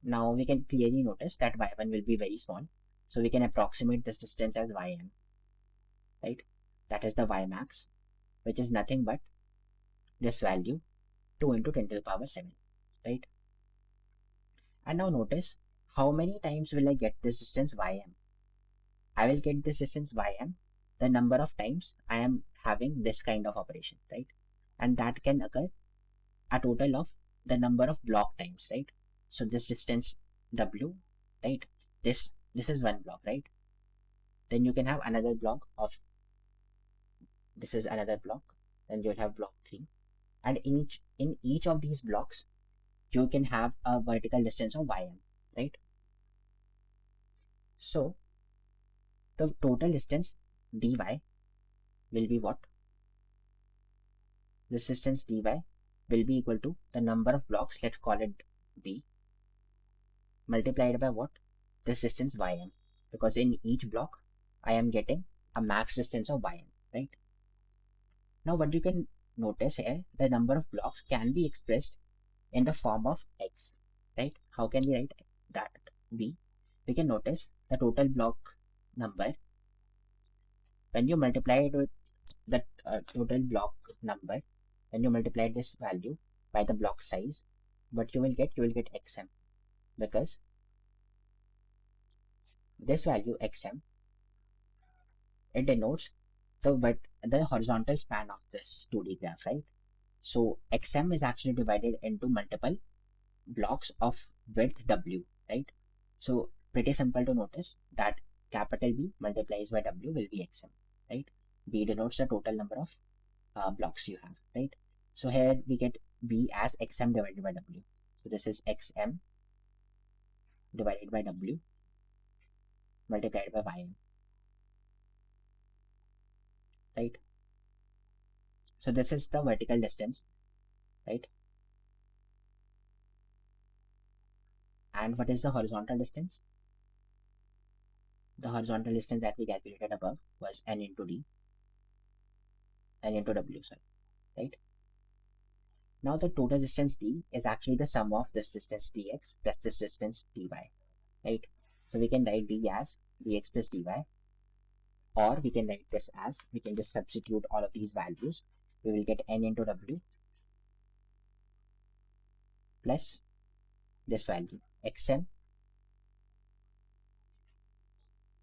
Now we can clearly notice that y1 will be very small, so we can approximate this distance as ym, right? That is the y max, which is nothing but this value 2 into 10 to the power 7, right? And now notice how many times will I get this distance ym. I will get this distance ym the number of times I am having this kind of operation, right? And that can occur a total of the number of block times, right? So this distance w, right? This is one block, right? Then you can have another block of, this is another block, then you'll have block 3, and in each of these blocks you can have a vertical distance of ym, right? So the total distance dy will be what? This distance dy will be equal to the number of blocks, let's call it b, multiplied by what? This distance ym, because in each block I am getting a max distance of ym, right? Now what you can notice here, the number of blocks can be expressed in the form of x, right? How can we write that? B. We can notice the total block number. When you multiply it with the total block number, when you multiply this value by the block size, what you will get? You will get xm, because this value xm, it denotes the horizontal span of this 2D graph, right? So xm is actually divided into multiple blocks of width w, right? So pretty simple to notice that capital B multiplies by w will be xm, right? B denotes the total number of blocks you have, right? So here we get B as xm divided by w. So this is xm divided by w multiplied by ym, right? So this is the vertical distance, right? And what is the horizontal distance? The horizontal distance that we calculated above was n into d, n into w, sorry, right? Now the total distance d is actually the sum of this distance dx plus this distance dy, right? So we can write d as dx plus dy, or we can write this as, we can just substitute all of these values. We will get n into w plus this value xm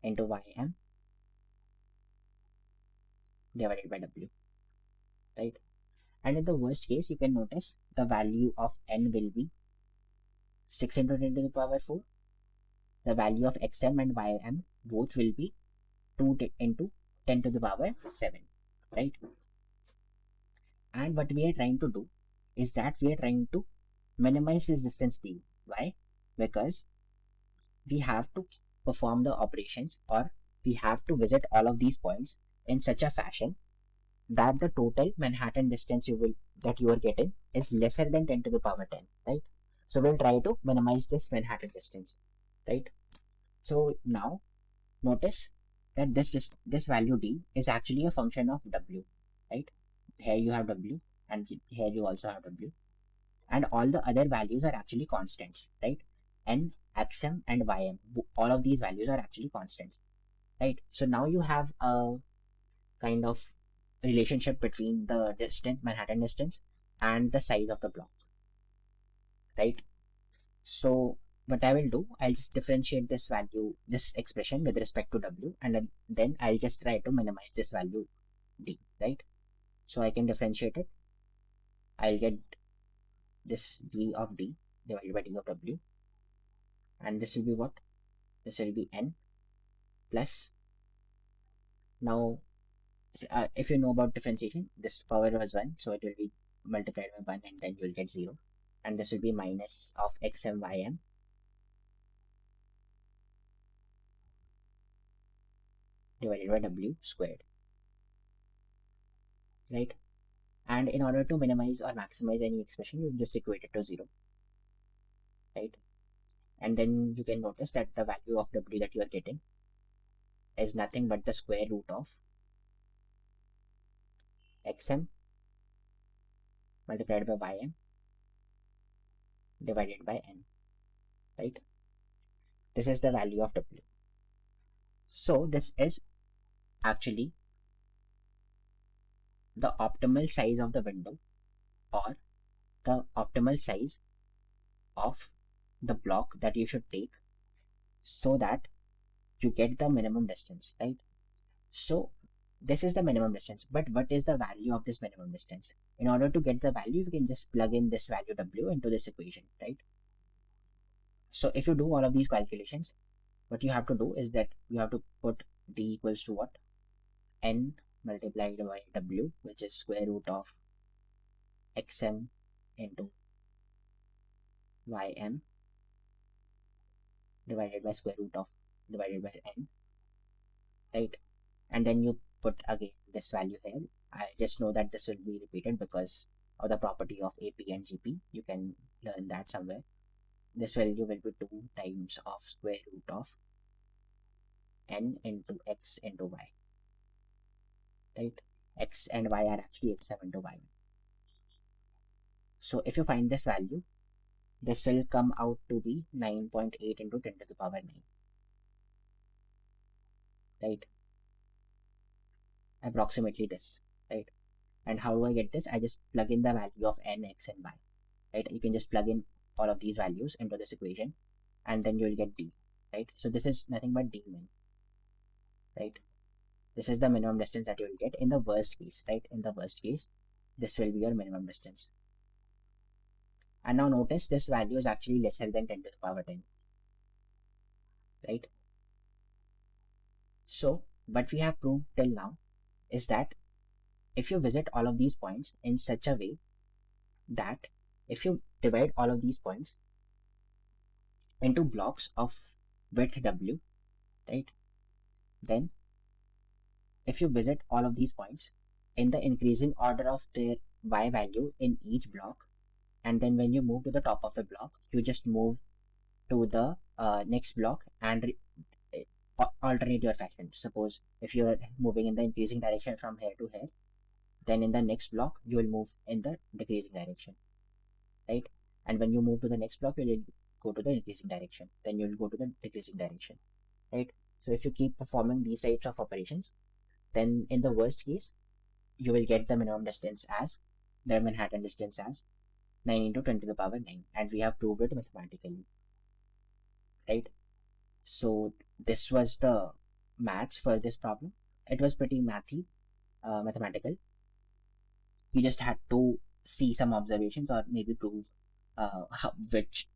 into ym divided by w, right? And in the worst case, you can notice the value of n will be 6 into 10 to the power 4. The value of xm and ym both will be 2 into 10 to the power 7, right? And what we are trying to do is that we are trying to minimize this distance d. Why? Because we have to perform the operations, or we have to visit all of these points in such a fashion that the total Manhattan distance that you are getting is lesser than 10 to the power 10, right? So we'll try to minimize this Manhattan distance, right? So now notice that this value d is actually a function of w, right? Here you have w, and here you also have w, and all the other values are actually constants, right? And xm and ym, all of these values are actually constants, right? So now you have a kind of relationship between the distance, Manhattan distance, and the size of the block, right? So what I will do, I'll just differentiate this value, this expression with respect to w, and then I'll just try to minimize this value d, right? So I can differentiate it. I'll get this d of d divided by d of w, and this will be what? This will be n plus, now if you know about differentiation, this power was 1, so it will be multiplied by 1 and then you will get 0. And this will be minus of xm ym divided by w squared, right? And in order to minimize or maximize any expression, you just equate it to 0, right? And then you can notice that the value of w that you are getting is nothing but the square root of xm multiplied by ym divided by n, right? This is the value of w. So this is actually the optimal size of the window, or the optimal size of the block that you should take so that you get the minimum distance, right? So this is the minimum distance, but what is the value of this minimum distance? In order to get the value, we can just plug in this value w into this equation, right? So if you do all of these calculations, what you have to do is that you have to put d equals to what? N multiplied by w, which is square root of xm into ym divided by square root of divided by n, right? And then you put again this value here. I just know that this will be repeated because of the property of AP and GP. You can learn that somewhere. This value will be 2 times of square root of n into x into y, right? X and y are actually x7 into y. So if you find this value, this will come out to be 9.8 into 10 to the power 9, right? Approximately this, right? And how do I get this? I just plug in the value of n, x, and y, right? You can just plug in all of these values into this equation, and then you will get d, right? So this is nothing but d min, right? This is the minimum distance that you will get in the worst case, right? In the worst case, this will be your minimum distance. And now notice this value is actually lesser than 10 to the power 10, right? So what we have proved till now is that if you visit all of these points in such a way that if you divide all of these points into blocks of width w, right, then if you visit all of these points in the increasing order of their y value in each block, and then when you move to the top of the block, you just move to the next block and alternate your fashion. Suppose if you're moving in the increasing direction from here to here, then in the next block you will move in the decreasing direction, right? And when you move to the next block, you will go to the increasing direction, then you will go to the decreasing direction, right? So if you keep performing these types of operations, then in the worst case, you will get the minimum distance as the Manhattan distance as 9 into 10 to the power 9, and we have proved it mathematically, right? So this was the maths for this problem. It was pretty mathematical. You just had to see some observations or maybe prove which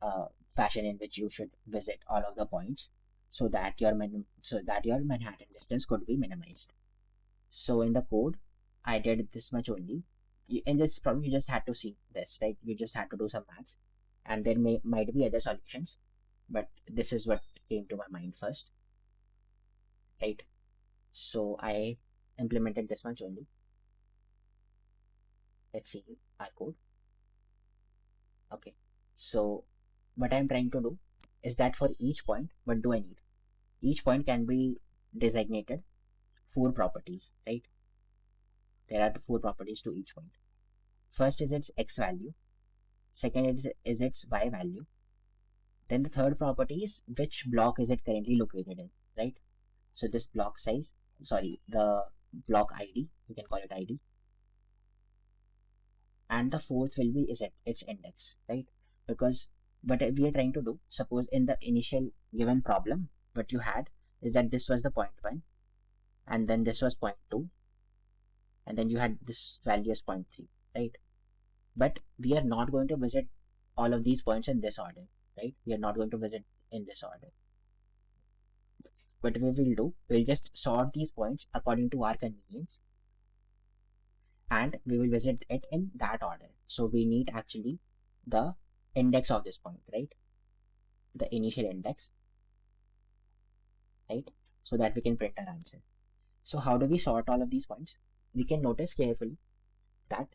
fashion in which you should visit all of the points so that your Manhattan distance could be minimized. So in the code, I did this much only. In this problem, you just had to see this, right? You just had to do some maths, and there might be other solutions, but this is what came to my mind first. right? So I implemented this one only. Let's see our code. Okay. So what I'm trying to do is that for each point, what do I need? Each point can be designated four properties, right? There are four properties to each point. First is its x value. Second is its y value. Then the third property is which block is it currently located in, right? So this block size, sorry, the block ID, you can call it ID. And the fourth will be is its index, right? Because what we are trying to do, suppose in the initial given problem, what you had is that this was the point one, and then this was point two, and then you had this value as point three, right? But we are not going to visit all of these points in this order, right? We are not going to visit in this order. What we will do, we'll just sort these points according to our convenience, and we will visit it in that order. So we need actually the index of this point, right? The initial index, right? So that we can print our answer. So how do we sort all of these points? We can notice carefully that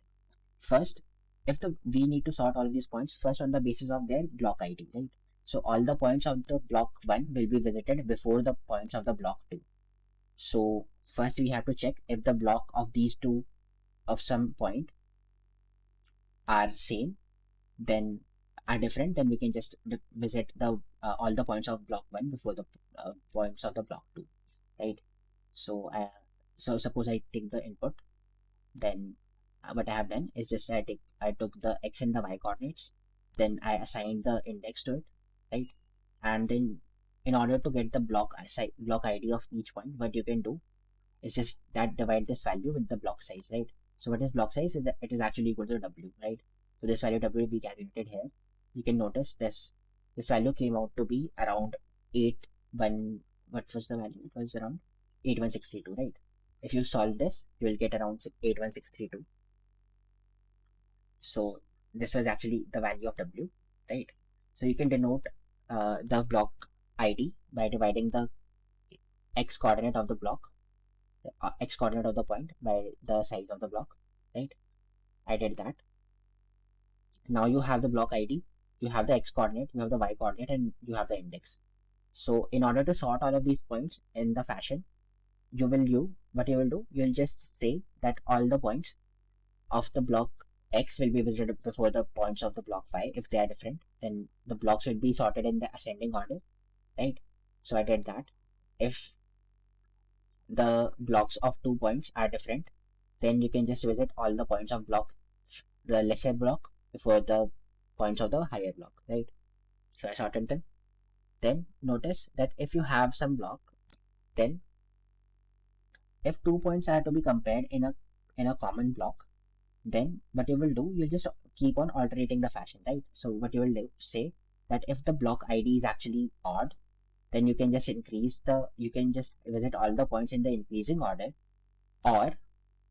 first, if we need to sort all of these points first on the basis of their block ID, right? So all the points of the block 1 will be visited before the points of the block 2. So first we have to check if the block of these two of some point are same, then are different, then we can just visit the all the points of block 1 before the points of the block 2, right? So so suppose I take the input, then what I have done is just I took the x and the y coordinates, then I assigned the index to it, right? And then in order to get the block ID of each point, what you can do is just that divide this value with the block size, right? So what is block size? Is that it is actually equal to W, right? So this value W will be calculated here. You can notice this value came out to be around 8 1. What was the value? It was around 81632, right? If you solve this, you will get around 81632. So this was actually the value of W, right? So you can denote the block ID by dividing the x coordinate of the block, x coordinate of the point by the size of the block, right? I did that. Now you have the block ID, you have the x coordinate, you have the y coordinate, and you have the index. So in order to sort all of these points in the fashion, what you will do, you'll just say that all the points of the block X will be visited before the points of the block Y. If they are different, then the blocks will be sorted in the ascending order, right? So I did that. If the blocks of 2 points are different, then you can just visit all the points of the lesser block before the points of the higher block, right? So I sorted them. Then notice that if you have some block, then if 2 points are to be compared in a common block, then what you will do, you'll just keep on alternating the fashion, right? So what you will say that if the block ID is actually odd, then you can just visit all the points in the increasing order, or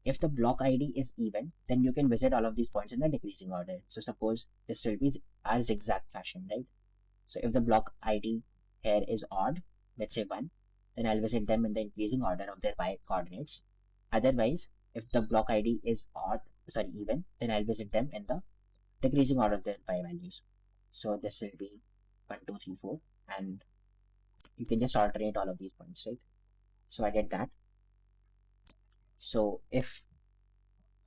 if the block ID is even, then you can visit all of these points in the decreasing order. So suppose this will be our zigzag fashion, right? So if the block ID here is odd, let's say 1, then I'll visit them in the increasing order of their y coordinates. Otherwise, if the block ID is even, then I'll visit them in the decreasing order of their y values. So this will be 1, 2, 3, 4, and you can just alternate all of these points, right? So I did that. So if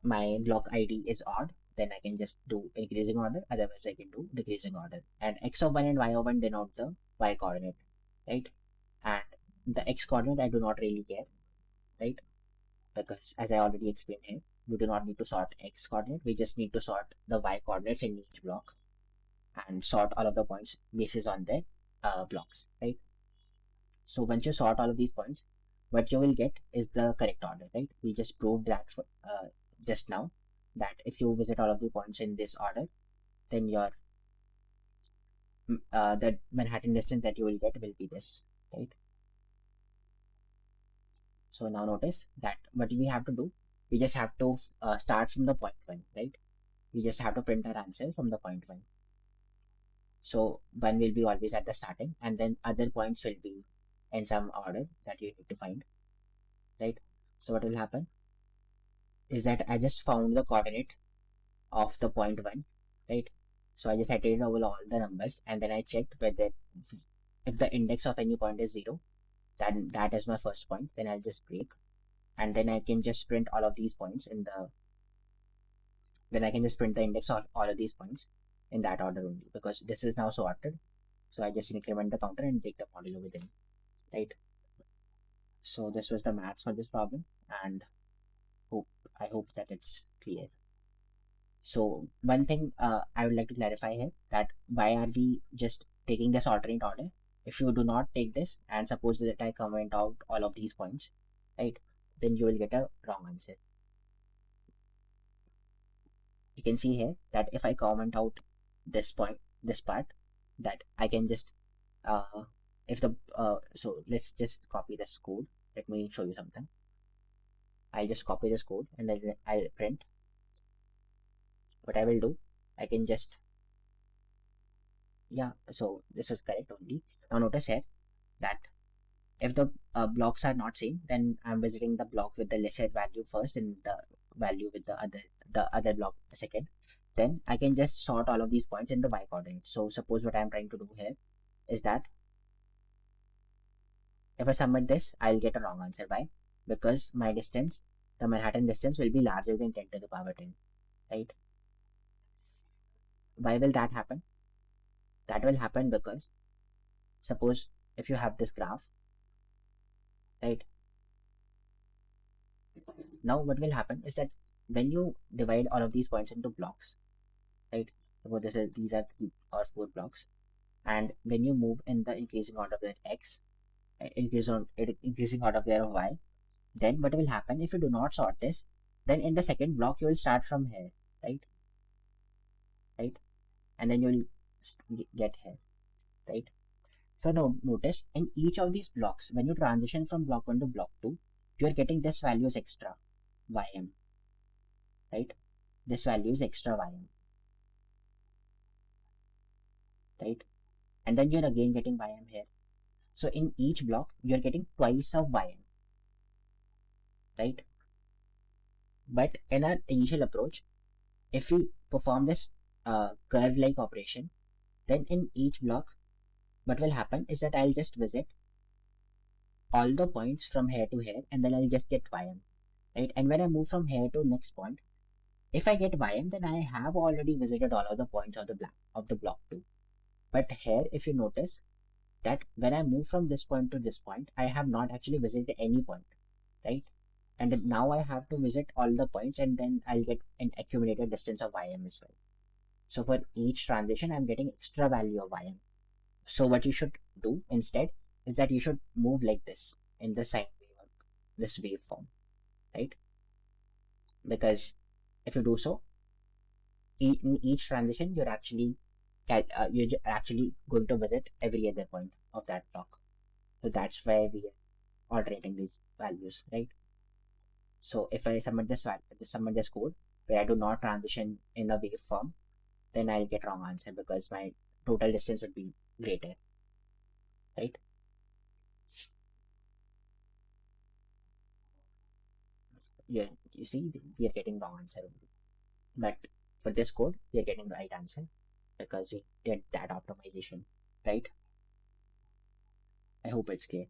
my block ID is odd, then I can just do increasing order, otherwise I can do decreasing order. And x of 1 and y of 1 denote the y coordinate, right? And the x coordinate I do not really care, right? Because as I already explained here, we do not need to sort x coordinate, we just need to sort the y coordinates in each block and sort all of the points basis on their blocks, right? So once you sort all of these points, what you will get is the correct order, right? We just proved that just now, that if you visit all of the points in this order, then your the Manhattan distance that you will get will be this, right? So now notice that what we have to do, we just have to start from the point 1, right? We just have to print our answer from the point 1. So 1 will be always at the starting, and then other points will be in some order that you need to find, right? So what will happen is that I just found the coordinate of the point 1, right? So I just iterated over all the numbers and then I checked whether if the index of any point is 0, then that is my first point. Then I'll just break and then I can just print all of these points in the then I can just print the index of all of these points in that order only because this is now sorted. So I just increment the counter and take the modulo within, right? So this was the maths for this problem and hope I hope that it's clear. So one thing I would like to clarify here that why are we just taking this alternate order? If you do not take this and suppose that I comment out all of these points, right, then you will get a wrong answer. You can see here that if I comment out this point, this part, that I can just if the so let's just copy this code. Let me show you something. I'll just copy this code and then I'll print. What I will do, I can just yeah. So this was correct only. Now notice here that if the blocks are not same, then I'm visiting the block with the lesser value first and the value with the other block second. Then I can just sort all of these points into y coordinates. So suppose what I'm trying to do here is that if I submit this, I'll get a wrong answer. Why? Because my distance, the Manhattan distance will be larger than 10 to the power 10, right? Why will that happen? That will happen because suppose if you have this graph, right? Now what will happen is that when you divide all of these points into blocks, right? Suppose these are 3 or 4 blocks, and when you move in the increasing order of that x, increasing order of their y, then what will happen if you do not sort this? Then in the second block you will start from here, right? Right, and then you will get here, right? So now notice in each of these blocks, when you transition from block 1 to block 2, you are getting this value is extra ym, right? This value is extra ym, right? And then you're again getting ym here. So in each block, you're getting twice of ym, right? But in our initial approach, if we perform this curve-like operation, then in each block, what will happen is that I'll just visit all the points from here to here, and then I'll just get ym, right? And when I move from here to next point, if I get ym, then I have already visited all of the points of the block 2. But here, if you notice that when I move from this point to this point, I have not actually visited any point, right? And now I have to visit all the points and then I'll get an accumulated distance of ym as well. So for each transition, I'm getting extra value of ym. So what you should do instead is that you should move like this in the sine wave, this waveform, right? Because if you do so, in each transition, you're actually going to visit every other point of that block. So that's why we are alternating these values, right? So if I submit this code where I do not transition in a waveform, then I'll get wrong answer because my total distance would be greater, right? Yeah, you see, we are getting wrong answer only. But for this code, we are getting right answer because we did that optimization, right? I hope it's clear.